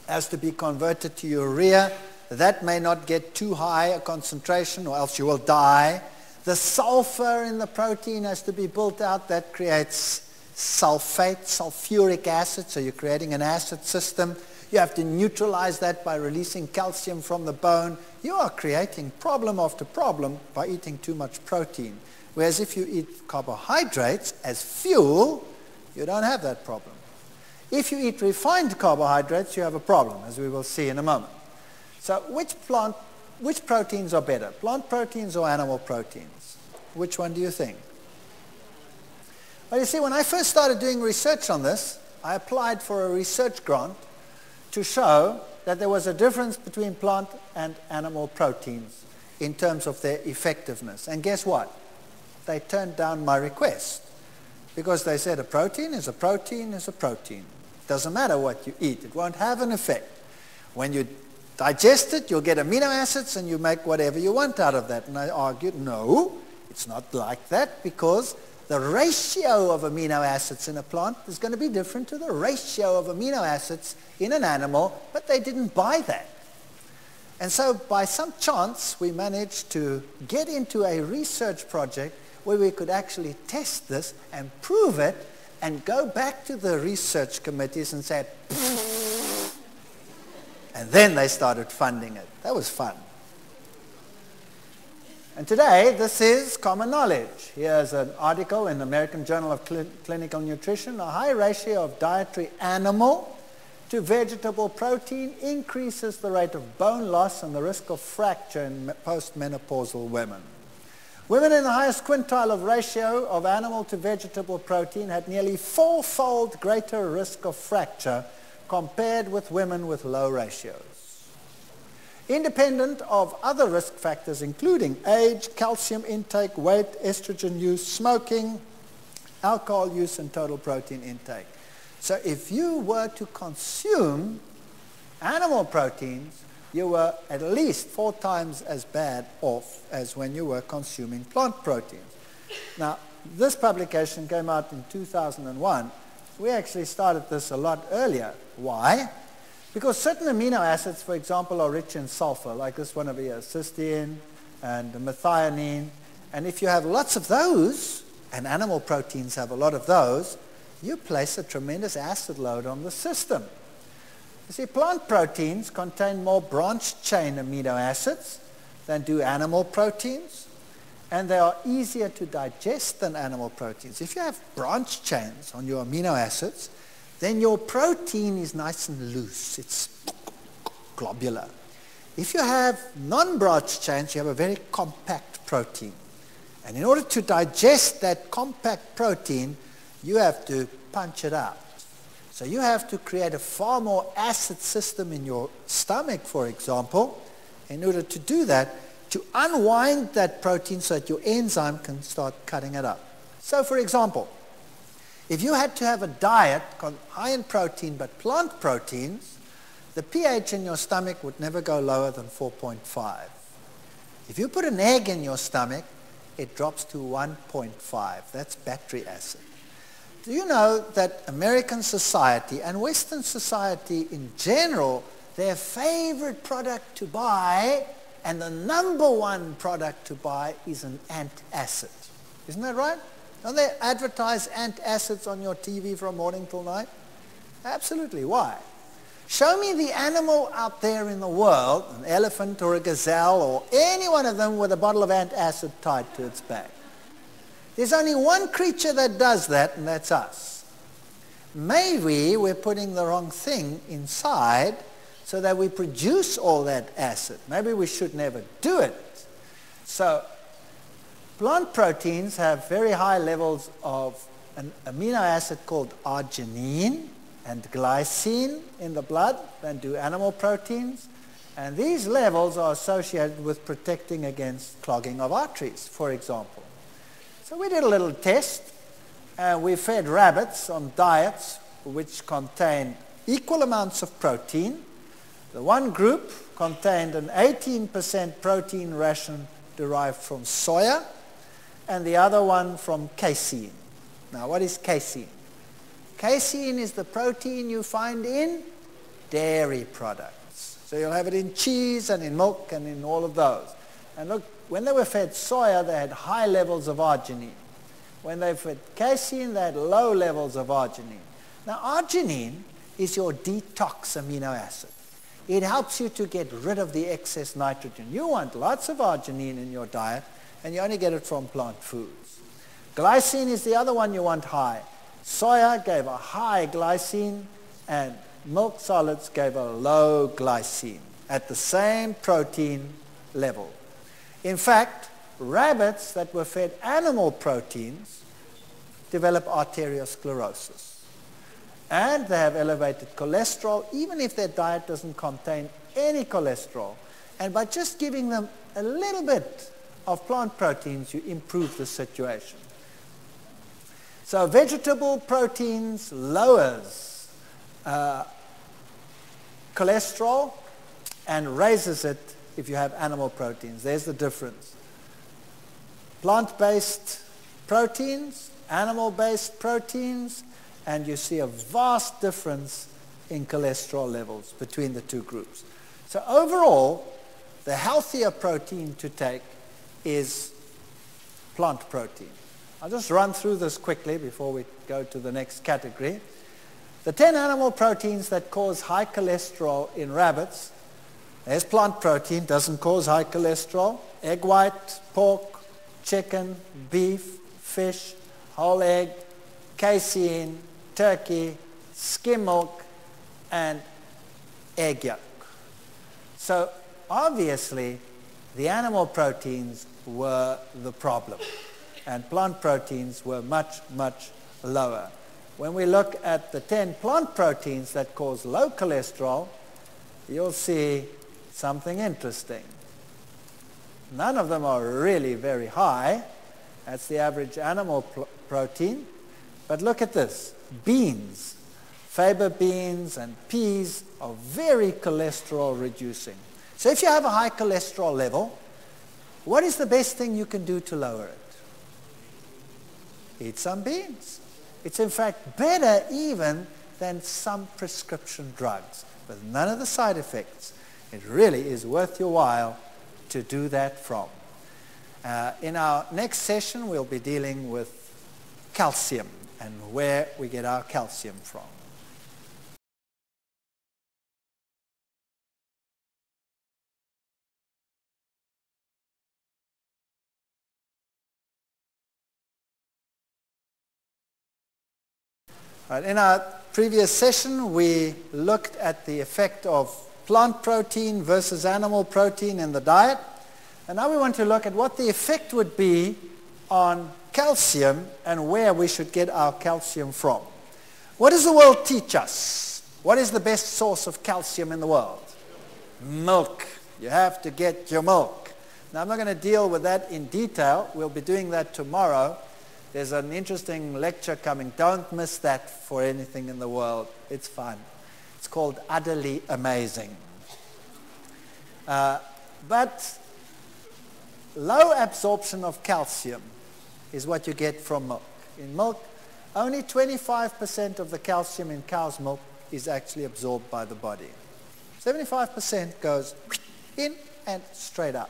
[SPEAKER 1] has to be converted to urea. That may not get too high a concentration, or else you will die. The sulfur in the protein has to be built out. That creates sulfate, sulfuric acid, so you're creating an acid system. You have to neutralize that by releasing calcium from the bone. You are creating problem after problem by eating too much protein. Whereas if you eat carbohydrates as fuel, you don't have that problem. If you eat refined carbohydrates, you have a problem, as we will see in a moment. So which proteins are better, plant proteins or animal proteins? Which one do you think? Well, you see, when I first started doing research on this, I applied for a research grant to show that there was a difference between plant and animal proteins in terms of their effectiveness. And guess what? They turned down my request because they said a protein is a protein is a protein. It doesn't matter what you eat. It won't have an effect. When you digest it, you'll get amino acids and you make whatever you want out of that. And I argued, no, it's not like that, because the ratio of amino acids in a plant is going to be different to the ratio of amino acids in an animal, but they didn't buy that. And so by some chance, we managed to get into a research project where we could actually test this and prove it and go back to the research committees and say, and then they started funding it. That was fun. And today, this is common knowledge. Here's an article in the American Journal of Clinical Nutrition. A high ratio of dietary animal to vegetable protein increases the rate of bone loss and the risk of fracture in postmenopausal women. Women in the highest quintile of ratio of animal to vegetable protein had nearly fourfold greater risk of fracture compared with women with low ratios. Independent of other risk factors including age, calcium intake, weight, estrogen use, smoking, alcohol use, and total protein intake. So if you were to consume animal proteins, you were at least 4 times as bad off as when you were consuming plant proteins. Now, this publication came out in 2001. We actually started this a lot earlier. Why? Because certain amino acids, for example, are rich in sulfur, like this one over here, cysteine and methionine. And if you have lots of those, and animal proteins have a lot of those, you place a tremendous acid load on the system. You see, plant proteins contain more branched chain amino acids than do animal proteins, and they are easier to digest than animal proteins. If you have branched chains on your amino acids, then your protein is nice and loose. It's globular. If you have non-branched chains, you have a very compact protein. And in order to digest that compact protein, you have to punch it out. So you have to create a far more acid system in your stomach, for example, in order to do that, to unwind that protein so that your enzyme can start cutting it up. So, for example, if you had to have a diet high in protein but plant proteins, the pH in your stomach would never go lower than 4.5. If you put an egg in your stomach, it drops to 1.5. That's battery acid. Do you know that American society and Western society in general, their favorite product to buy and the number one product to buy is an antacid? Isn't that right? Don't they advertise antacids on your TV from morning till night? Absolutely. Why? Show me the animal out there in the world, an elephant or a gazelle or any one of them with a bottle of antacid tied to its back. There's only one creature that does that, and that's us. Maybe we're putting the wrong thing inside so that we produce all that acid. Maybe we should never do it. So plant proteins have very high levels of an amino acid called arginine and glycine in the blood than do animal proteins. And these levels are associated with protecting against clogging of arteries, for example. So we did a little test, and we fed rabbits on diets which contained equal amounts of protein. The one group contained an 18% protein ration derived from soya, and the other one from casein. Now, what is casein? Casein is the protein you find in dairy products. So you'll have it in cheese and in milk and in all of those. And look, when they were fed soya, they had high levels of arginine. When they fed casein, they had low levels of arginine. Now, arginine is your detox amino acid. It helps you to get rid of the excess nitrogen. You want lots of arginine in your diet, and you only get it from plant foods. Glycine is the other one you want high. Soya gave a high glycine, and milk solids gave a low glycine at the same protein level. In fact, rabbits that were fed animal proteins develop arteriosclerosis. And they have elevated cholesterol, even if their diet doesn't contain any cholesterol. And by just giving them a little bit of plant proteins, you improve the situation. So vegetable proteins lowers cholesterol and raises it if you have animal proteins. There's the difference. Plant-based proteins, animal-based proteins, and you see a vast difference in cholesterol levels between the two groups. So overall, the healthier protein to take is plant protein. I'll just run through this quickly before we go to the next category. The 10 animal proteins that cause high cholesterol in rabbits, there's plant protein, doesn't cause high cholesterol. Egg white, pork, chicken, beef, fish, whole egg, casein, turkey, skim milk, and egg yolk. So obviously, the animal proteins were the problem, and plant proteins were much, much lower. When we look at the 10 plant proteins that cause low cholesterol, you'll see something interesting. None of them are really very high. That's the average animal protein. But look at this. Beans, faba beans and peas are very cholesterol reducing. So if you have a high cholesterol level, what is the best thing you can do to lower it? eat some beans. It's in fact better even than some prescription drugs, with none of the side effects. It really is worth your while to do that from. In our next session, we'll be dealing with calcium and where we get our calcium from. Right, in our previous session, we looked at the effect of plant protein versus animal protein in the diet. And now we want to look at what the effect would be on calcium and where we should get our calcium from. What does the world teach us? What is the best source of calcium in the world? Milk. You have to get your milk. Now, I'm not going to deal with that in detail. We'll be doing that tomorrow. There's an interesting lecture coming. Don't miss that for anything in the world. It's fun. It's called Utterly Amazing. But low absorption of calcium is what you get from milk. In milk, only 25% of the calcium in cow's milk is actually absorbed by the body. 75% goes in and straight up.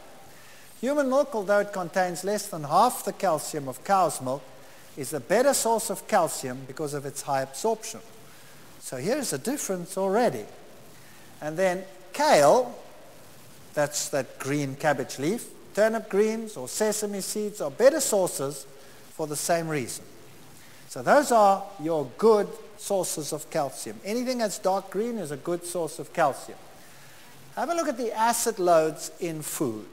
[SPEAKER 1] Human milk, although it contains less than half the calcium of cow's milk, is a better source of calcium because of its high absorption. So here's a difference already. And then kale, that's that green cabbage leaf, turnip greens or sesame seeds are better sources for the same reason. So those are your good sources of calcium. Anything that's dark green is a good source of calcium. Have a look at the acid loads in food.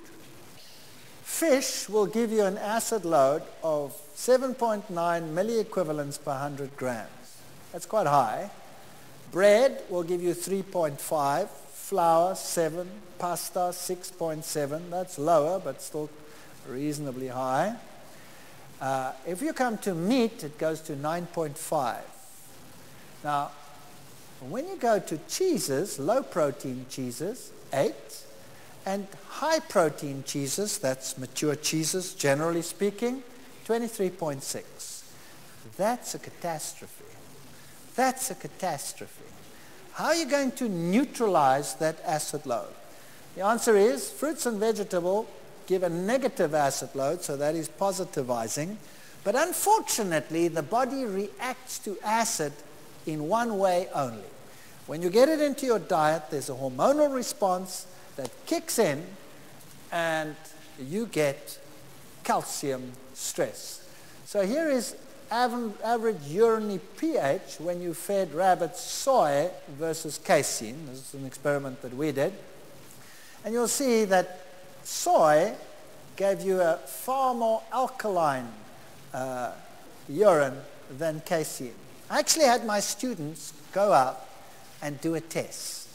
[SPEAKER 1] Fish will give you an acid load of 7.9 milliequivalents per 100 grams. That's quite high. Bread will give you 3.5, flour 7, pasta 6.7. That's lower, but still reasonably high. If you come to meat, it goes to 9.5. Now, when you go to cheeses, low protein cheeses, 8. And high protein cheeses, that's mature cheeses, generally speaking, 23.6. That's a catastrophe. That's a catastrophe. How are you going to neutralize that acid load? The answer is fruits and vegetables give a negative acid load, so that is positivizing. But unfortunately, the body reacts to acid in one way only. When you get it into your diet, there's a hormonal response that kicks in and you get calcium stress. So here is average urinary pH when you fed rabbits soy versus casein. This is an experiment that we did. And you'll see that soy gave you a far more alkaline urine than casein. I actually had my students go out and do a test.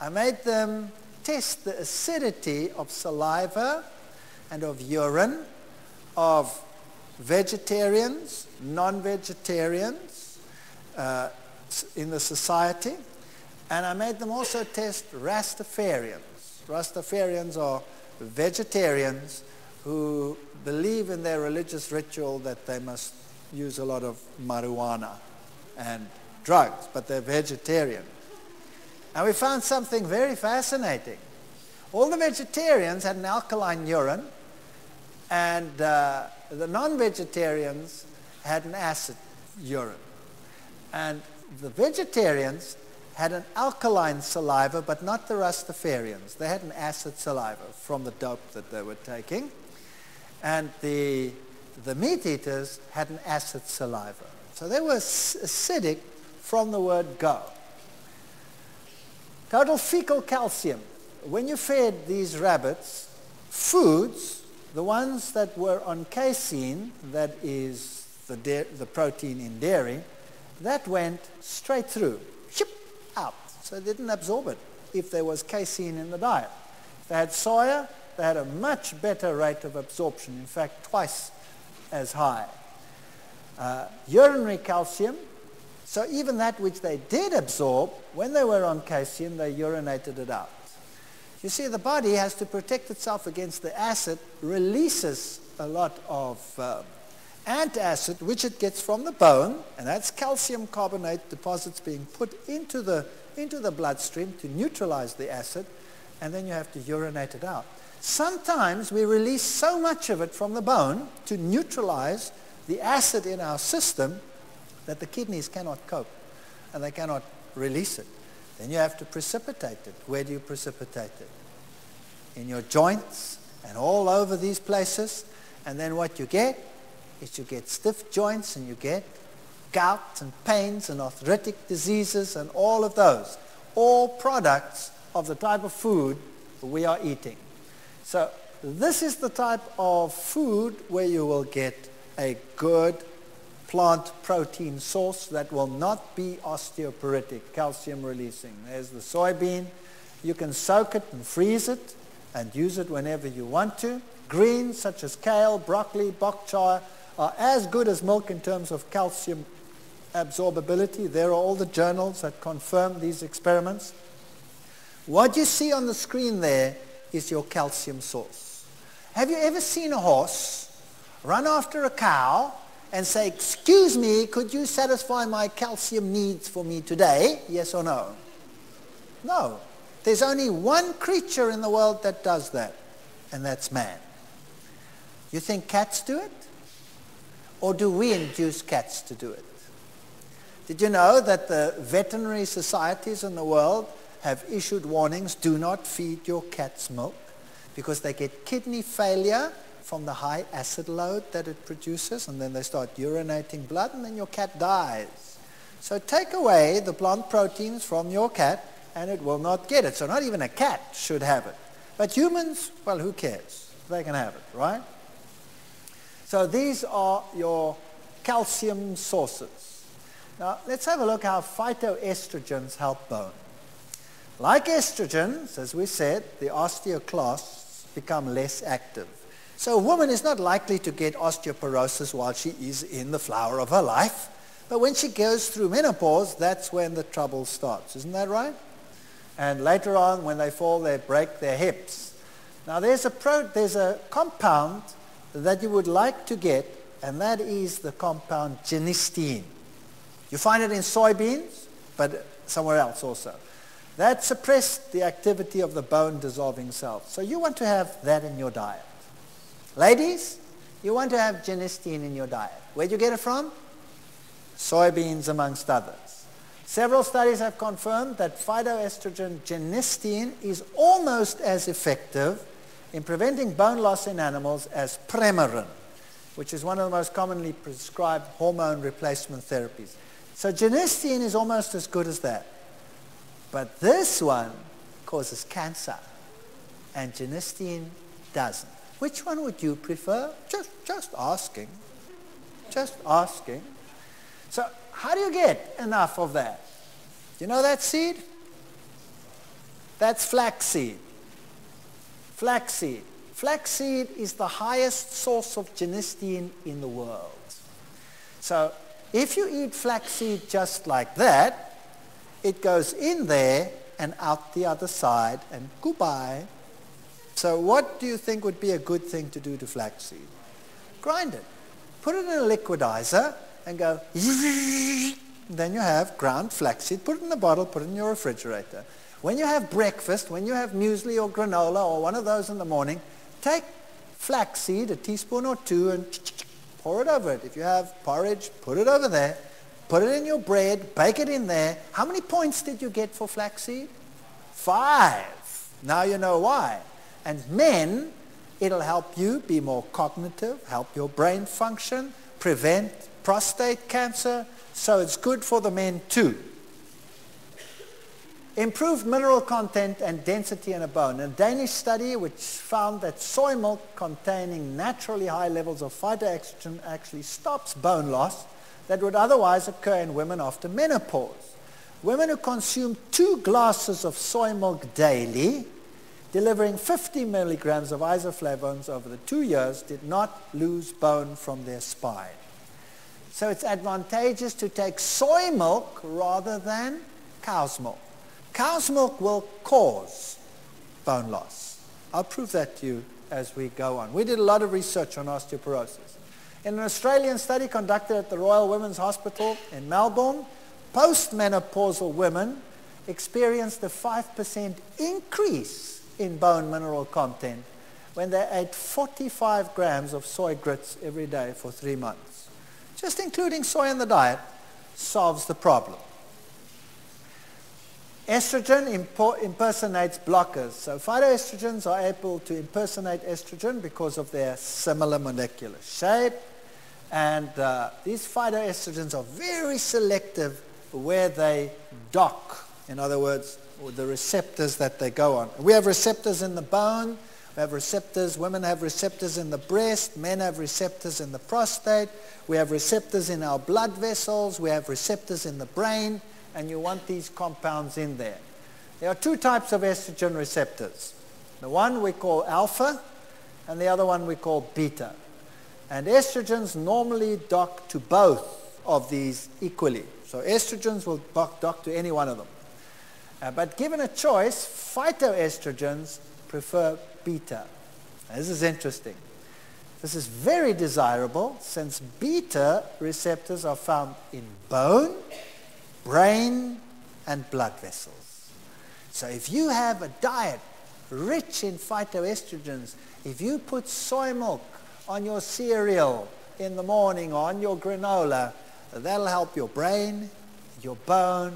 [SPEAKER 1] I made them test the acidity of saliva and of urine of vegetarians, non-vegetarians in the society, and I made them also test Rastafarians. Rastafarians are vegetarians who believe in their religious ritual that they must use a lot of marijuana and drugs, but they're vegetarian. And we found something very fascinating. All the vegetarians had an alkaline urine, and the non-vegetarians had an acid urine. And the vegetarians had an alkaline saliva, but not the Rastafarians. They had an acid saliva from the dope that they were taking. And the meat eaters had an acid saliva. So they were acidic from the word go. Total fecal calcium. When you fed these rabbits foods, the ones that were on casein, that is the protein in dairy, that went straight through, out. So they didn't absorb it if there was casein in the diet. If they had soya, they had a much better rate of absorption, in fact, twice as high. Urinary calcium, so even that which they did absorb, when they were on casein, they urinated it out. You see, the body has to protect itself against the acid, releases a lot of antacid, which it gets from the bone, and that's calcium carbonate deposits being put into the bloodstream to neutralize the acid, and then you have to urinate it out. Sometimes we release so much of it from the bone to neutralize the acid in our system that the kidneys cannot cope, and they cannot release it. Then you have to precipitate it. Where do you precipitate it? In your joints and all over these places. And then what you get is you get stiff joints, and you get gout and pains and arthritic diseases and all of those. All products of the type of food we are eating. So this is the type of food where you will get a good plant protein source that will not be osteoporotic, calcium releasing. There's the soybean. You can soak it and freeze it and use it whenever you want to. Greens such as kale, broccoli, bok choy are as good as milk in terms of calcium absorbability. There are all the journals that confirm these experiments. What you see on the screen there is your calcium source. Have you ever seen a horse run after a cow and say, "Excuse me, could you satisfy my calcium needs for me today?" Yes or no? No. There's only one creature in the world that does that, and that's man. You think cats do it? Or do we induce cats to do it? Did you know that the veterinary societies in the world have issued warnings, do not feed your cats milk, because they get kidney failure from the high acid load that it produces, and then they start urinating blood, and then your cat dies. So take away the plant proteins from your cat, and it will not get it. So not even a cat should have it. But humans, well, who cares? They can have it, right? So these are your calcium sources. Now, let's have a look how phytoestrogens help bone. Like estrogens, as we said, the osteoclasts become less active. So a woman is not likely to get osteoporosis while she is in the flower of her life. But when she goes through menopause, that's when the trouble starts. Isn't that right? And later on, when they fall, they break their hips. Now, there's a compound that you would like to get, and that is the compound genistein. You find it in soybeans, but somewhere else also. That suppressed the activity of the bone-dissolving cells. So you want to have that in your diet. Ladies, you want to have genistein in your diet. Where'd you get it from? Soybeans, amongst others. Several studies have confirmed that phytoestrogen genistein is almost as effective in preventing bone loss in animals as Premarin, which is one of the most commonly prescribed hormone replacement therapies. So genistein is almost as good as that. But this one causes cancer, and genistein doesn't. Which one would you prefer? Just asking. Just asking. So how do you get enough of that? You know that seed? That's flaxseed. Flaxseed. Flaxseed is the highest source of genistein in the world. So if you eat flaxseed just like that, it goes in there and out the other side, and goodbye. So what do you think would be a good thing to do to flaxseed? Grind it. Put it in a liquidizer and go, then you have ground flaxseed. Put it in a bottle, put it in your refrigerator. When you have breakfast, when you have muesli or granola or one of those in the morning, take flaxseed, a teaspoon or two, and pour it over it. If you have porridge, put it over there. Put it in your bread, bake it in there. How many points did you get for flaxseed? 5. Now you know why. And men, it'll help you be more cognitive, help your brain function, prevent prostate cancer. So it's good for the men too. Improved mineral content and density in a bone. A Danish study which found that soy milk containing naturally high levels of phytoestrogen actually stops bone loss that would otherwise occur in women after menopause. Women who consume 2 glasses of soy milk daily, delivering 50 milligrams of isoflavones over the 2 years, did not lose bone from their spine. So it's advantageous to take soy milk rather than cow's milk. Cow's milk will cause bone loss. I'll prove that to you as we go on. We did a lot of research on osteoporosis. In an Australian study conducted at the Royal Women's Hospital in Melbourne, postmenopausal women experienced a 5% increase in bone mineral content when they ate 45 grams of soy grits every day for 3 months. Just including soy in the diet solves the problem. Estrogen impersonates blockers. So phytoestrogens are able to impersonate estrogen because of their similar molecular shape. And these phytoestrogens are very selective where they dock. In other words, the receptors that they go on. We have receptors in the bone. We have receptors. Women have receptors in the breast. Men have receptors in the prostate. We have receptors in our blood vessels. We have receptors in the brain. And you want these compounds in there. There are 2 types of estrogen receptors. The one we call alpha, and the other one we call beta. And estrogens normally dock to both of these equally. So estrogens will dock to any one of them. But given a choice, phytoestrogens prefer beta. Now, this is interesting. This is very desirable since beta receptors are found in bone, brain, and blood vessels. So if you have a diet rich in phytoestrogens, if you put soy milk on your cereal in the morning or on your granola, that'll help your brain, your bone,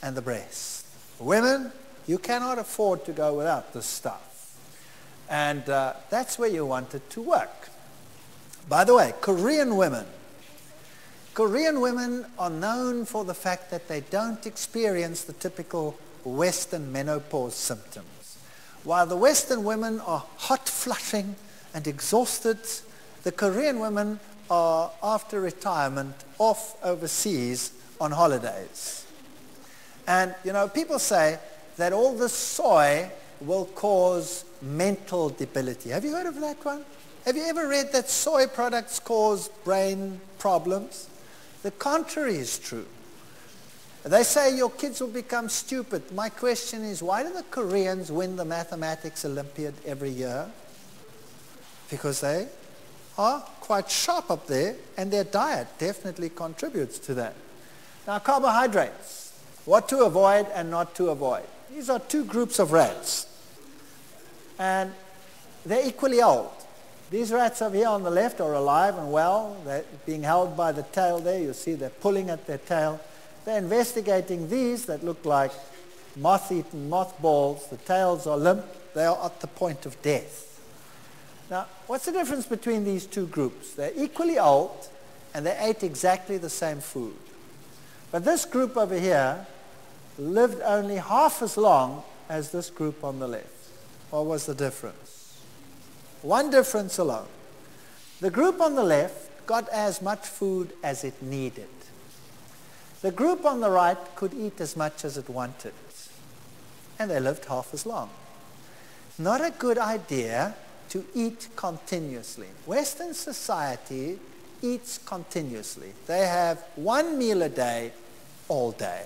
[SPEAKER 1] and the breast. Women, you cannot afford to go without this stuff. And that's where you want it to work. By the way, Korean women are known for the fact that they don't experience the typical Western menopause symptoms. While the Western women are hot flushing and exhausted, the Korean women are, after retirement, off overseas on holidays. And, you know, people say that all this soy will cause mental debility. Have you heard of that one? Have you ever read that soy products cause brain problems? The contrary is true. They say your kids will become stupid. My question is, why do the Koreans win the mathematics Olympiad every year? Because they are quite sharp up there, and their diet definitely contributes to that. Now, carbohydrates, what to avoid and not to avoid. These are 2 groups of rats, and they're equally old. These rats over here on the left are alive and well. They're being held by the tail there. You see they're pulling at their tail. They're investigating these that look like moth-eaten mothballs. The tails are limp. They are at the point of death. Now, what's the difference between these 2 groups? They're equally old, and they ate exactly the same food. But this group over here lived only half as long as this group on the left. What was the difference? One difference alone. The group on the left got as much food as it needed. The group on the right could eat as much as it wanted. And they lived half as long. Not a good idea to eat continuously. Western society eats continuously. They have 1 meal a day, all day.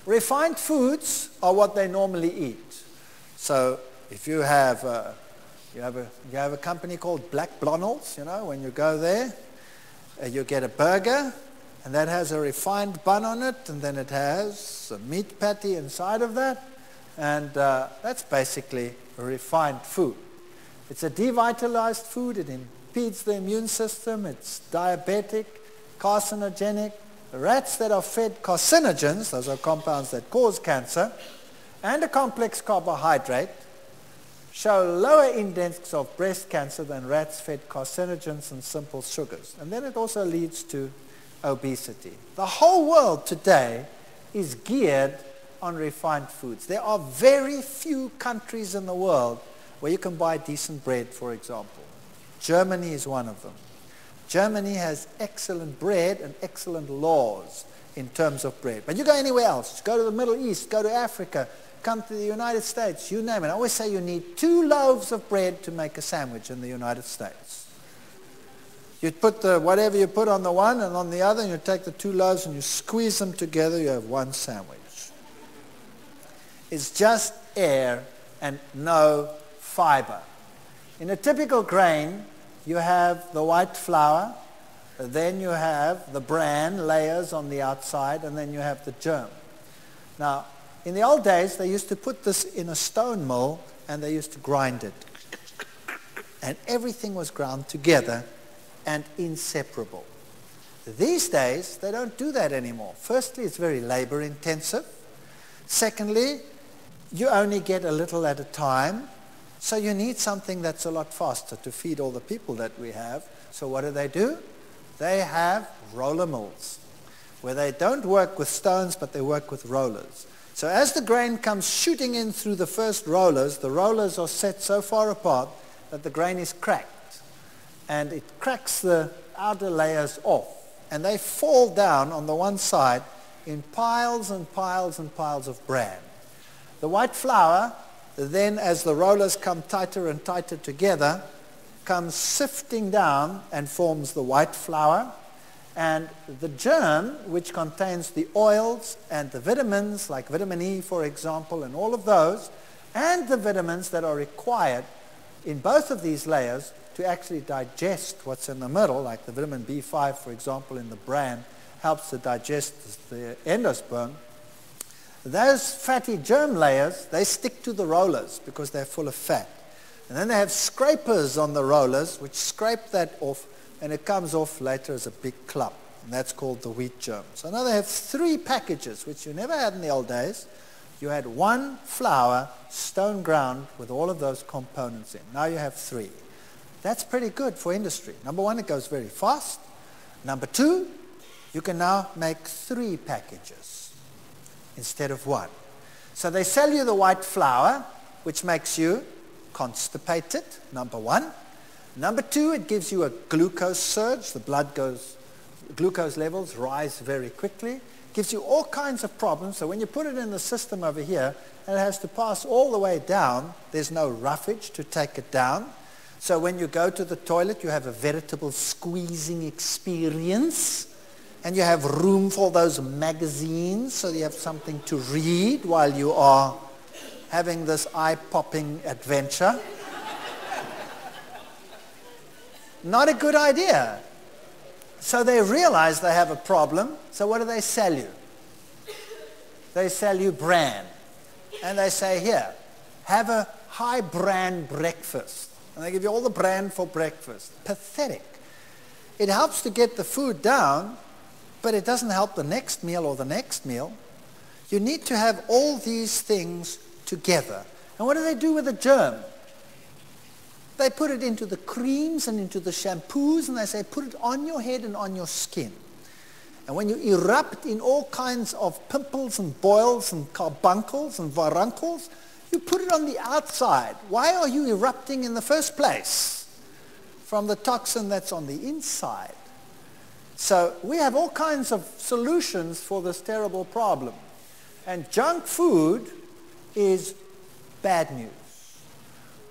[SPEAKER 1] Refined foods are what they normally eat. So if you have a company called Black Blondel's, you know, when you go there, you get a burger, and that has a refined bun on it, and then it has a meat patty inside of that, and that's basically a refined food. It's a devitalized food. It impedes the immune system. It's diabetic, carcinogenic. The rats that are fed carcinogens, those are compounds that cause cancer, and a complex carbohydrate, show lower index of breast cancer than rats fed carcinogens and simple sugars. And then it also leads to obesity. The whole world today is geared on refined foods. There are very few countries in the world where you can buy decent bread, for example. Germany is one of them. Germany has excellent bread and excellent laws in terms of bread. But you go anywhere else, go to the Middle East, go to Africa, come to the United States, you name it. I always say you need 2 loaves of bread to make a sandwich in the United States. You put whatever you put on the one and on the other, and you take the 2 loaves and you squeeze them together, you have 1 sandwich. It's just air and no fiber. In a typical grain, you have the white flour, then you have the bran layers on the outside, and then you have the germ. Now, in the old days, they used to put this in a stone mill, and they used to grind it. And everything was ground together and inseparable. These days, they don't do that anymore. Firstly, it's very labor intensive. Secondly, you only get a little at a time, so you need something that's a lot faster to feed all the people that we have. So what do? They have roller mills, where they don't work with stones, but they work with rollers. So as the grain comes shooting in through the first rollers, the rollers are set so far apart that the grain is cracked. And it cracks the outer layers off. And they fall down on the one side in piles and piles and piles of bran. The white flour, then as the rollers come tighter and tighter together, comes sifting down and forms the white flour. And the germ, which contains the oils and the vitamins, like vitamin E, for example, and all of those, and the vitamins that are required in both of these layers to actually digest what's in the middle, like the vitamin B5, for example, in the bran, helps to digest the endosperm. Those fatty germ layers, they stick to the rollers because they're full of fat. And then they have scrapers on the rollers, which scrape that off, and it comes off later as a big clump. And that's called the wheat germ. So now they have 3 packages, which you never had in the old days. You had 1 flour, stone ground, with all of those components in. Now you have 3. That's pretty good for industry. Number 1, it goes very fast. Number 2, you can now make 3 packages instead of 1. So they sell you the white flour, which makes you constipated, number 1. Number 2, it gives you a glucose surge. The glucose levels rise very quickly. Gives you all kinds of problems. So when you put it in the system over here, and it has to pass all the way down, there's no roughage to take it down. So when you go to the toilet, you have a veritable squeezing experience. And you have room for those magazines, so you have something to read while you are having this eye-popping adventure. Not a good idea. So they realize they have a problem. So what do they sell you? They sell you bran. And they say, here, have a high bran breakfast. And they give you all the bran for breakfast. Pathetic. It helps to get the food down, but it doesn't help the next meal or the next meal. You need to have all these things together. And what do they do with the germ? They put it into the creams and into the shampoos, and they say, put it on your head and on your skin. And when you erupt in all kinds of pimples and boils and carbuncles and varuncles, you put it on the outside. Why are you erupting in the first place? From the toxin that's on the inside. So we have all kinds of solutions for this terrible problem. And junk food is bad news.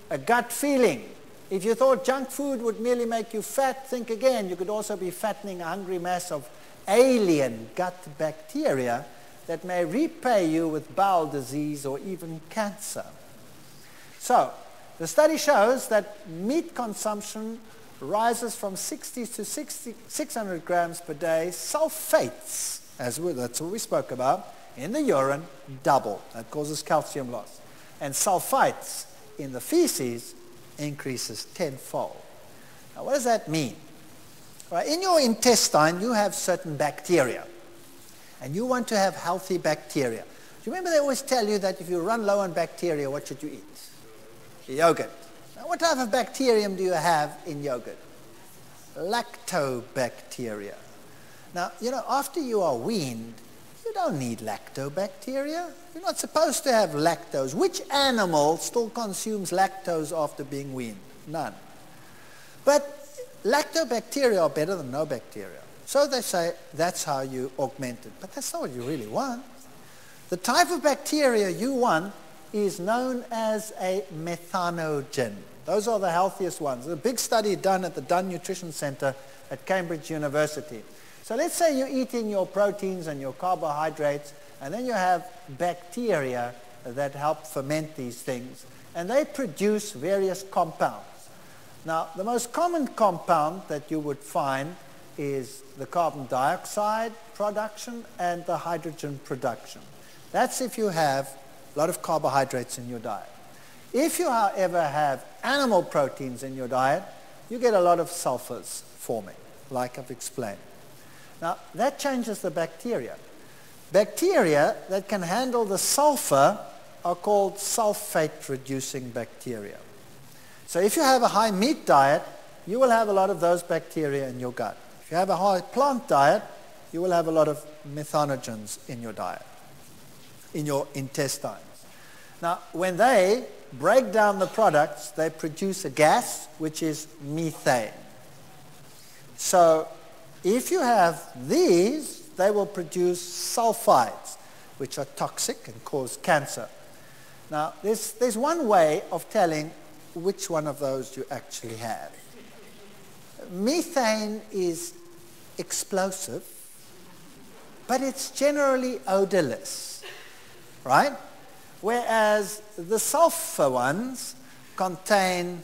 [SPEAKER 1] A gut feeling. If you thought junk food would merely make you fat, think again. You could also be fattening a hungry mass of alien gut bacteria that may repay you with bowel disease or even cancer. So, the study shows that meat consumption rises from 60 to 600 grams per day. Sulfates, that's what we spoke about, in the urine double. That causes calcium loss. And sulfites in the feces increases tenfold. Now, what does that mean? Well, in your intestine, you have certain bacteria. And you want to have healthy bacteria. Do you remember they always tell you that if you run low on bacteria, what should you eat? Yogurt. Now, what type of bacterium do you have in yogurt? Lactobacteria. Now, after you are weaned, you don't need lactobacteria. You're not supposed to have lactose. Which animal still consumes lactose after being weaned? None. But lactobacteria are better than no bacteria. So they say that's how you augment it. But that's not what you really want. The type of bacteria you want is known as a methanogen. Those are the healthiest ones. There's a big study done at the Dunn Nutrition Center at Cambridge University. So let's say you're eating your proteins and your carbohydrates, and then you have bacteria that help ferment these things, and they produce various compounds. Now, the most common compound that you would find is the carbon dioxide production and the hydrogen production. That's if you have a lot of carbohydrates in your diet. If you, however, have animal proteins in your diet, you get a lot of sulfurs forming, like I've explained. Now, that changes the bacteria. Bacteria that can handle the sulfur are called sulfate-reducing bacteria. So if you have a high meat diet, you will have a lot of those bacteria in your gut. If you have a high plant diet, you will have a lot of methanogens in your diet, in your intestines. Now, when they break down the products, they produce a gas, which is methane. So if you have these, they will produce sulfides, which are toxic and cause cancer. Now, there's one way of telling which one of those you actually have. Methane is explosive, but it's generally odorless, right? Whereas the sulfur ones contain,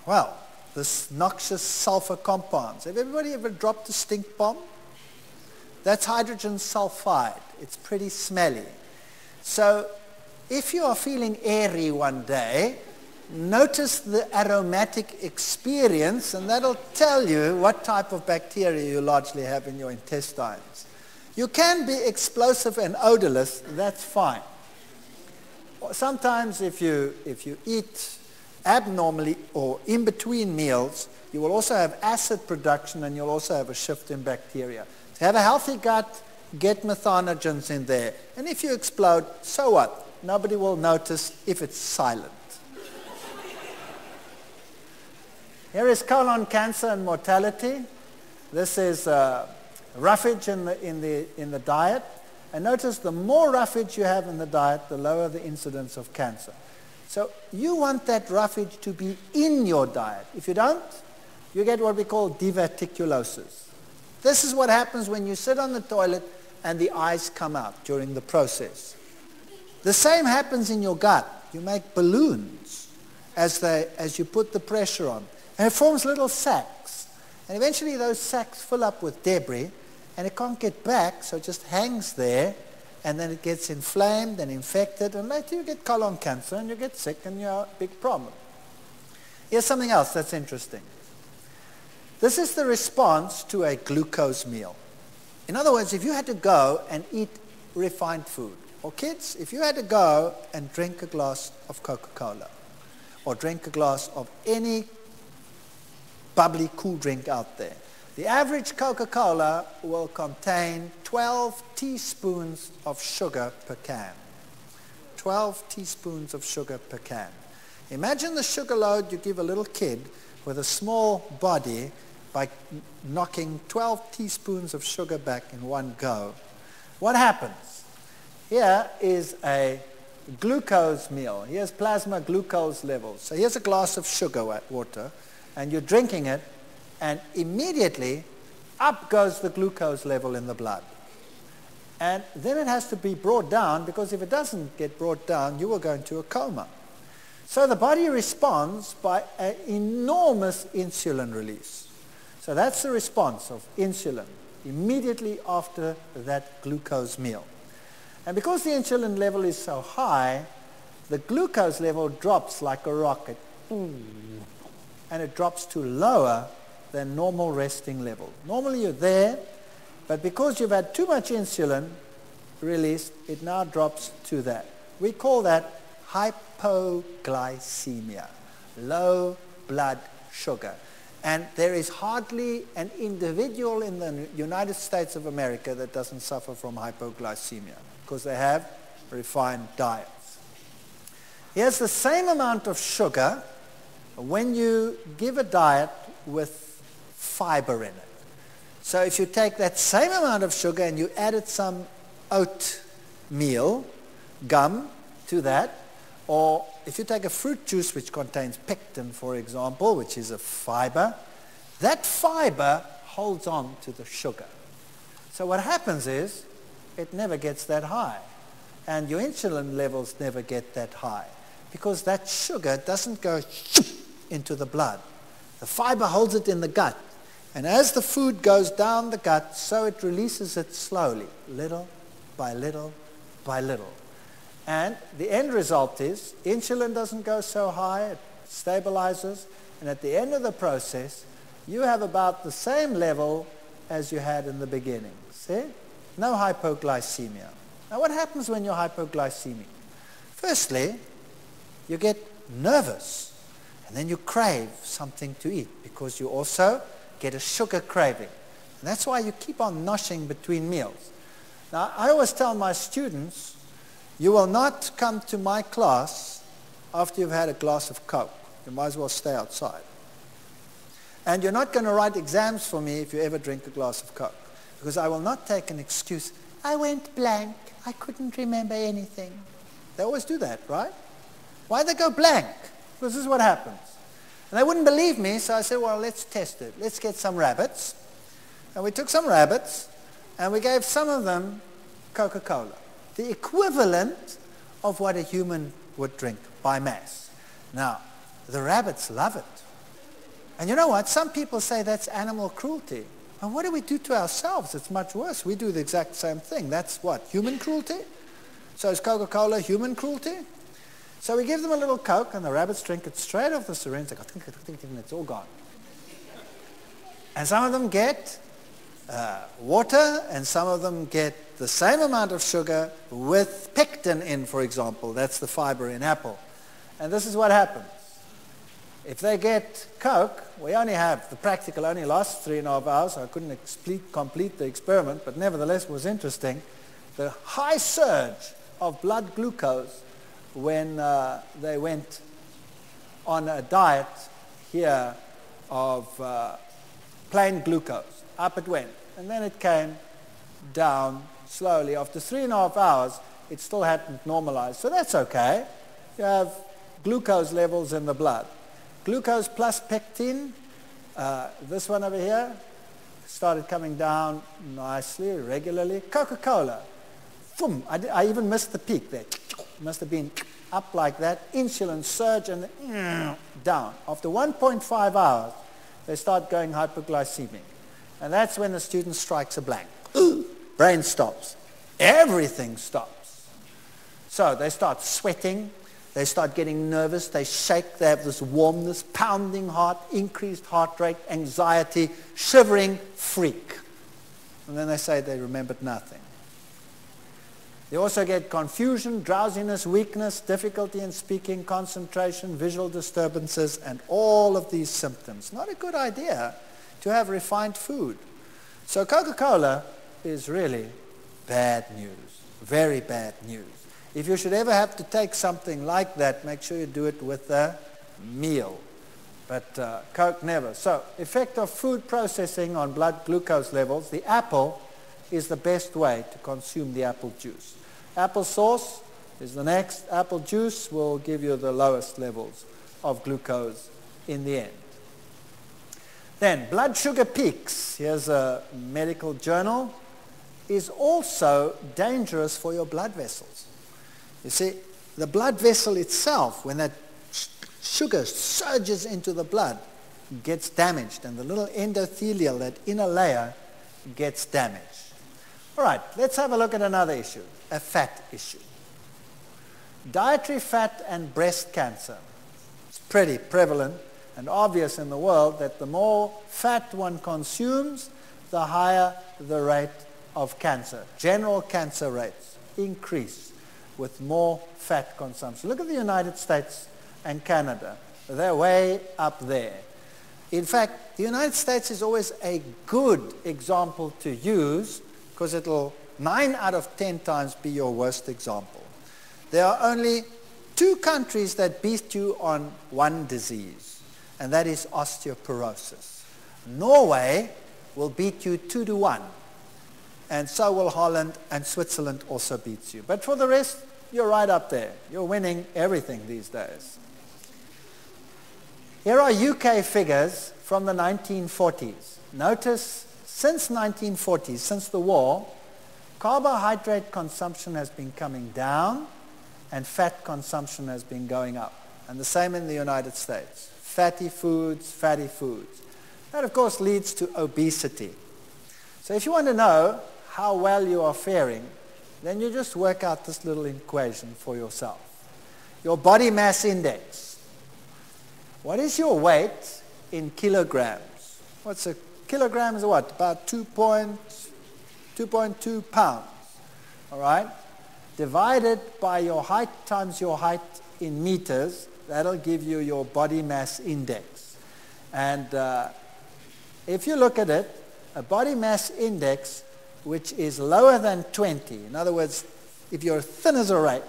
[SPEAKER 1] well, this noxious sulfur compounds. Have everybody ever dropped a stink bomb? That's hydrogen sulfide. It's pretty smelly. So if you are feeling airy one day, notice the aromatic experience, and that'll tell you what type of bacteria you largely have in your intestines. You can be explosive and odorless, that's fine. Sometimes if you eat abnormally or in between meals, you will also have acid production and you'll also have a shift in bacteria. To have a healthy gut, get methanogens in there. And if you explode, so what? Nobody will notice if it's silent. Here is colon cancer and mortality. This is roughage in the diet. And notice the more roughage you have in the diet, the lower the incidence of cancer. So you want that roughage to be in your diet. If you don't, you get what we call diverticulosis. This is what happens when you sit on the toilet and the eyes come out during the process. The same happens in your gut. You make balloons as you put the pressure on. And it forms little sacs. And eventually those sacs fill up with debris, and it can't get back, so it just hangs there, and then it gets inflamed and infected, and later you get colon cancer, and you get sick, and you're a big problem. Here's something else that's interesting. This is the response to a glucose meal. In other words, if you had to go and eat refined food, or kids, if you had to go and drink a glass of Coca-Cola, or drink a glass of any bubbly cool drink out there, the average Coca-Cola will contain 12 teaspoons of sugar per can. 12 teaspoons of sugar per can. Imagine the sugar load you give a little kid with a small body by knocking 12 teaspoons of sugar back in one go. What happens? Here is a glucose meal. Here's plasma glucose levels. So here's a glass of sugar water, and you're drinking it, and immediately up goes the glucose level in the blood. And then it has to be brought down, because if it doesn't get brought down, you will go into a coma. So the body responds by an enormous insulin release. So that's the response of insulin immediately after that glucose meal. And because the insulin level is so high, the glucose level drops like a rocket. And it drops to lower than normal resting level. Normally you're there, but because you've had too much insulin released, it now drops to that. We call that hypoglycemia, low blood sugar. And there is hardly an individual in the United States of America that doesn't suffer from hypoglycemia, because they have refined diets. Here's the same amount of sugar when you give a diet with fiber in it. So if you take that same amount of sugar and you added some oatmeal gum to that, or if you take a fruit juice which contains pectin, for example, which is a fiber, that fiber holds on to the sugar. So what happens is it never gets that high, and your insulin levels never get that high, because that sugar doesn't go into the blood. The fiber holds it in the gut. And as the food goes down the gut, so it releases it slowly, little by little by little. And the end result is insulin doesn't go so high, it stabilizes, and at the end of the process, you have about the same level as you had in the beginning. See? No hypoglycemia. Now what happens when you're hypoglycemic? Firstly, you get nervous, and then you crave something to eat because you also get a sugar craving. And that's why you keep on noshing between meals. Now, I always tell my students, you will not come to my class after you've had a glass of Coke. You might as well stay outside. And you're not going to write exams for me if you ever drink a glass of Coke, because I will not take an excuse. I went blank. I couldn't remember anything. They always do that, right? Why they go blank? Because this is what happens. And they wouldn't believe me, so I said, well, let's test it. Let's get some rabbits. And we took some rabbits, and we gave some of them Coca-Cola, the equivalent of what a human would drink by mass. Now, the rabbits love it. And you know what? Some people say that's animal cruelty. And what do we do to ourselves? It's much worse. We do the exact same thing. That's what? Human cruelty? So is Coca-Cola human cruelty? So we give them a little Coke, and the rabbits drink it straight off the syringe. They go, and it's all gone. And some of them get water, and some of them get the same amount of sugar with pectin in, for example. That's the fiber in apple. And this is what happens. If they get Coke, we only have, the practical only lasts 3.5 hours, so I couldn't complete the experiment, but nevertheless it was interesting. The high surge of blood glucose when they went on a diet here of plain glucose. Up it went. And then it came down slowly. After 3.5 hours, it still hadn't normalized. So that's okay. You have glucose levels in the blood. Glucose plus pectin, this one over here, started coming down nicely, regularly. Coca-Cola, boom, I even missed the peak there. Must have been up like that. Insulin surge and down. After 1.5 hours, they start going hypoglycemic. And that's when the student strikes a blank. Brain stops. Everything stops. So they start sweating. They start getting nervous. They shake. They have this warmness, pounding heart, increased heart rate, anxiety, shivering, freak. And then they say they remembered nothing. They also get confusion, drowsiness, weakness, difficulty in speaking, concentration, visual disturbances, and all of these symptoms. Not a good idea to have refined food. So Coca-Cola is really bad news, very bad news. If you should ever have to take something like that, make sure you do it with a meal. But Coke never. So, effect of food processing on blood glucose levels. The apple is the best way to consume the apple juice. Apple sauce is the next. Apple juice will give you the lowest levels of glucose in the end. Then, blood sugar peaks. Here's a medical journal. Is also dangerous for your blood vessels. You see, the blood vessel itself, when that sugar surges into the blood, gets damaged, and the little endothelial, that inner layer, gets damaged. All right, let's have a look at another issue, a fat issue. Dietary fat and breast cancer. It's pretty prevalent and obvious in the world that the more fat one consumes, the higher the rate of cancer. General cancer rates increase with more fat consumption. Look at the United States and Canada. They're way up there. In fact, the United States is always a good example to use because it'll 9 out of 10 times be your worst example. There are only 2 countries that beat you on one disease, and that is osteoporosis. Norway will beat you 2-1, and so will Holland, and Switzerland also beats you. But for the rest, you're right up there. You're winning everything these days. Here are UK figures from the 1940s. Notice, since 1940s, since the war, carbohydrate consumption has been coming down and fat consumption has been going up. And the same in the United States. fatty foods, fatty foods. That, of course, leads to obesity. So if you want to know how well you are faring, then you just work out this little equation for yourself. Your body mass index. What is your weight in kilograms? What's a kilogram is what? About 2.2 pounds. All right? Divided by your height times your height in meters, that'll give you your body mass index. And if you look at it, a body mass index which is lower than 20, in other words, if you're thin as a rake,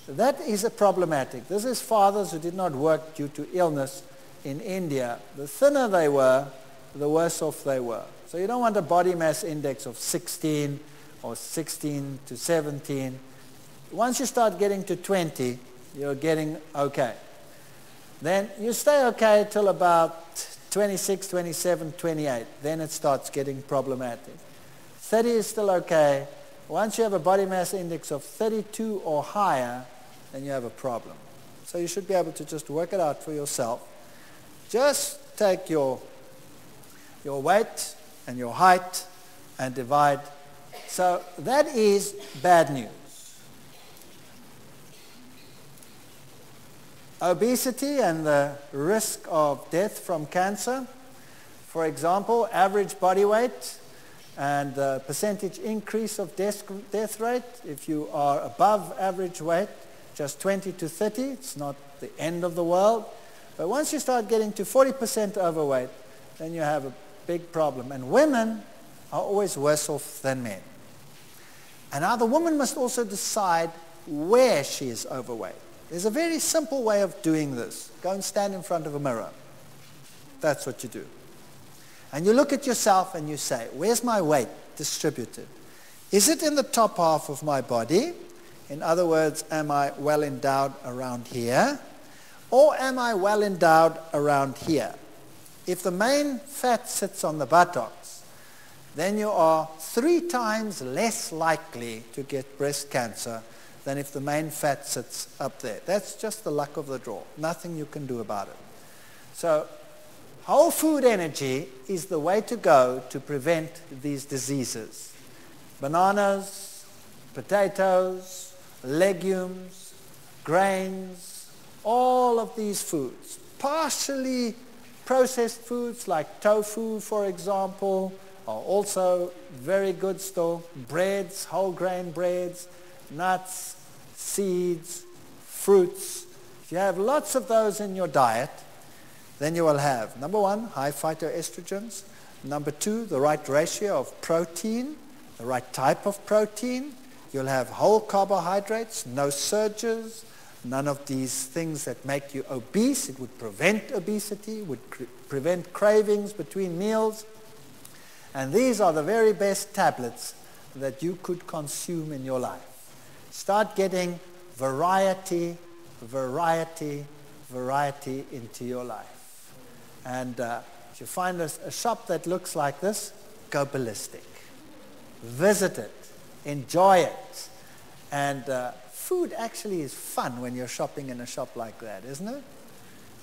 [SPEAKER 1] that is problematic. This is fathers who did not work due to illness in India. The thinner they were, the worse off they were. So you don't want a body mass index of 16 or 16 to 17. Once you start getting to 20, you're getting okay. Then you stay okay till about 26, 27, 28. Then it starts getting problematic. 30 is still okay. Once you have a body mass index of 32 or higher, then you have a problem. So you should be able to just work it out for yourself. Just take your weight and your height and divide. So that is bad news. Obesity and the risk of death from cancer. For example, average body weight and the percentage increase of death rate. If you are above average weight, just 20 to 30, it's not the end of the world. But once you start getting to 40% overweight, then you have a big problem. And women are always worse off than men. And now the woman must also decide where she is overweight. There's a very simple way of doing this. Go and stand in front of a mirror. That's what you do. And you look at yourself and you say, where's my weight distributed? Is it in the top half of my body? In other words, am I well endowed around here? Or am I well endowed around here? If the main fat sits on the buttocks, then you are 3 times less likely to get breast cancer than if the main fat sits up there. That's just the luck of the draw. Nothing you can do about it. So whole food energy is the way to go to prevent these diseases. Bananas, potatoes, legumes, grains, all of these foods. Partially processed foods like tofu, for example, are also very good still. Breads, whole grain breads, nuts, seeds, fruits. If you have lots of those in your diet, then you will have, number 1, high phytoestrogens. Number 2, the right ratio of protein, the right type of protein. You'll have whole carbohydrates, no surges, none of these things that make you obese. It would prevent obesity, would prevent cravings between meals. And these are the very best tablets that you could consume in your life. Start getting variety, variety, variety into your life. And if you find a shop that looks like this, go ballistic. Visit it. Enjoy it. And food actually is fun when you're shopping in a shop like that, isn't it?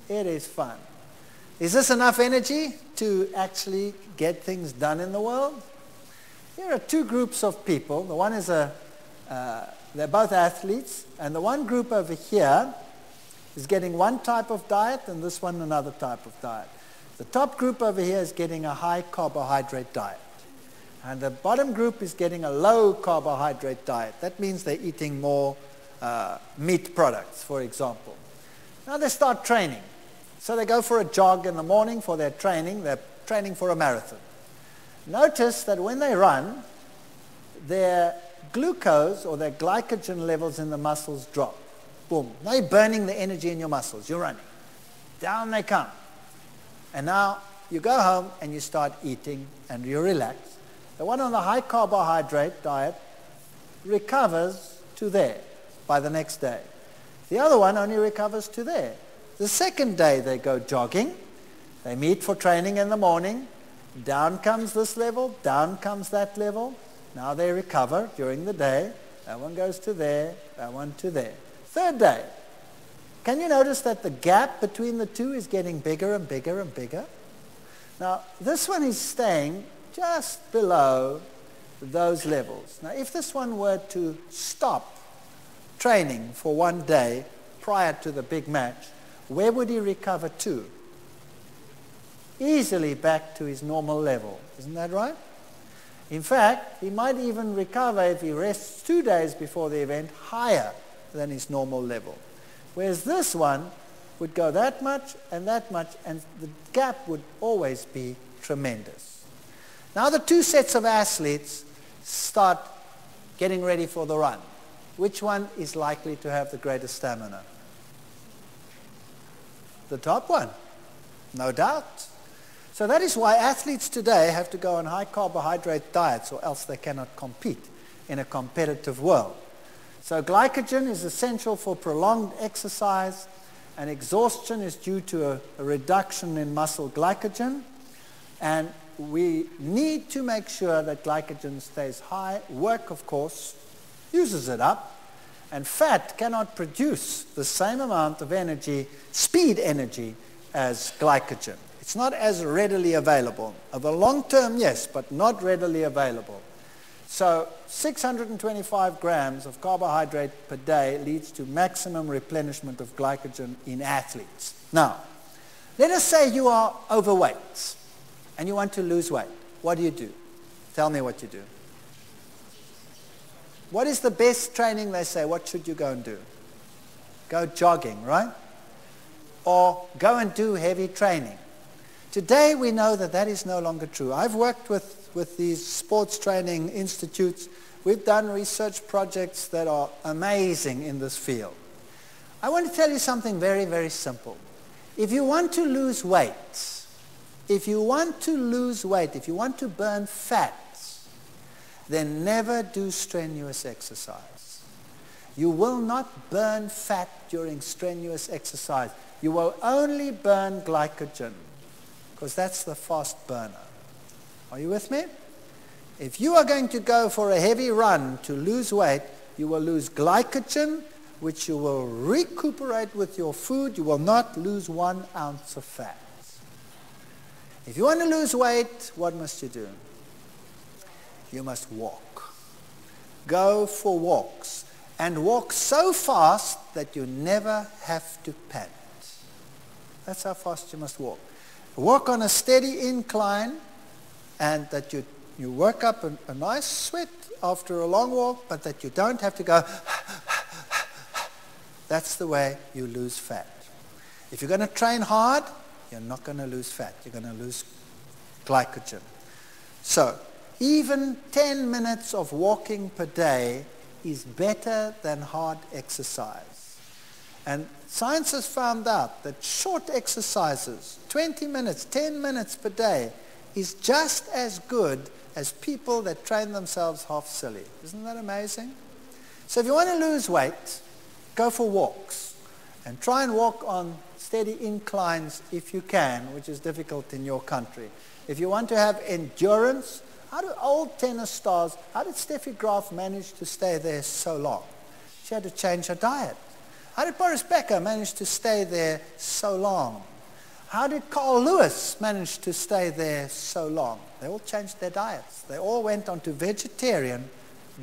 [SPEAKER 1] It is fun. Is this enough energy to actually get things done in the world? Here are 2 groups of people. The one is they're both athletes. And the one group over here is getting one type of diet and this one another type of diet. The top group over here is getting a high carbohydrate diet. And the bottom group is getting a low carbohydrate diet. That means they're eating more meat products, for example. Now they start training. So they go for a jog in the morning for their training. They're training for a marathon. Notice that when they run, their glucose or their glycogen levels in the muscles drop. Boom. Now you're burning the energy in your muscles. You're running. Down they come. And now you go home and you start eating and you relax. The one on the high carbohydrate diet recovers to there by the next day. The other one only recovers to there. The second day they go jogging. They meet for training in the morning. Down comes this level, down comes that level. Now they recover during the day. That one goes to there, that one to there. Third day, Can you notice that the gap between the two is getting bigger and bigger and bigger? Now, this one is staying just below those levels. Now, if this one were to stop training for one day prior to the big match, where would he recover to? Easily back to his normal level. Isn't that right? In fact, he might even recover, if he rests 2 days before the event, higher than his normal level. Whereas this one would go that much, and the gap would always be tremendous. Now the two sets of athletes start getting ready for the run. Which one is likely to have the greatest stamina? The top one, no doubt. So that is why athletes today have to go on high carbohydrate diets, or else they cannot compete in a competitive world. So glycogen is essential for prolonged exercise, and exhaustion is due to a reduction in muscle glycogen. And we need to make sure that glycogen stays high. Work, of course, uses it up. And fat cannot produce the same amount of energy, speed energy, as glycogen. It's not as readily available. Over long term, yes, but not readily available. So 625 grams of carbohydrate per day leads to maximum replenishment of glycogen in athletes. Now, let us say you are overweight and you want to lose weight. What do you do? Tell me what you do. What is the best training, they say? What should you go and do? Go jogging, right? Or go and do heavy training. Today we know that that is no longer true. I've worked with these sports training institutes. We've done research projects that are amazing in this field. I want to tell you something very, very simple. If you want to lose weight, if you want to burn fat, then never do strenuous exercise. You will not burn fat during strenuous exercise. You will only burn glycogen, because that's the fast burner. Are you with me? If you are going to go for a heavy run to lose weight, you will lose glycogen, which you will recuperate with your food. You will not lose 1 ounce of fat. If you want to lose weight, what must you do? You must walk. Go for walks. And walk so fast that you never have to pant. That's how fast you must walk. Walk on a steady incline, and that you work up a nice sweat after a long walk, but that you don't have to go. That's the way you lose fat. If you're going to train hard, you're not going to lose fat. You're going to lose glycogen. So, even 10 minutes of walking per day is better than hard exercise. And science has found out that short exercises, 20 minutes, 10 minutes per day, is just as good as people that train themselves half silly. Isn't that amazing? So if you want to lose weight, go for walks. And try and walk on steady inclines if you can, which is difficult in your country. If you want to have endurance, how do old tennis stars, how did Steffi Graf manage to stay there so long? She had to change her diet. How did Boris Becker manage to stay there so long? How did Carl Lewis manage to stay there so long? They all changed their diets. They all went on to vegetarian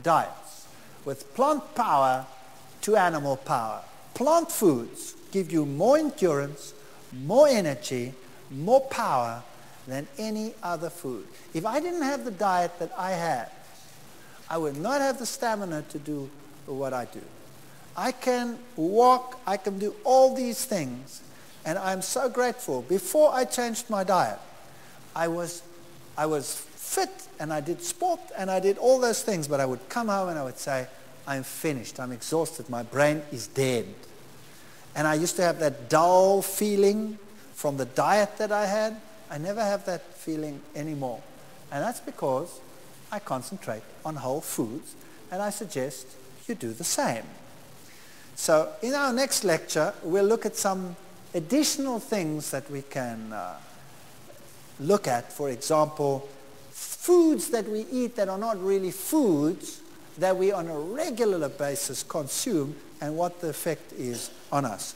[SPEAKER 1] diets with plant power to animal power. Plant foods give you more endurance, more energy, more power than any other food. If I didn't have the diet that I have, I would not have the stamina to do what I do. I can walk, I can do all these things, and I'm so grateful. Before I changed my diet, I was fit, and I did sport, and I did all those things, but I would come home and I would say, I'm finished, I'm exhausted, my brain is dead. And I used to have that dull feeling from the diet that I had. I never have that feeling anymore. And that's because I concentrate on whole foods, and I suggest you do the same. So in our next lecture, we'll look at some additional things that we can look at. For example, foods that we eat that are not really foods, that we on a regular basis consume, and what the effect is on us.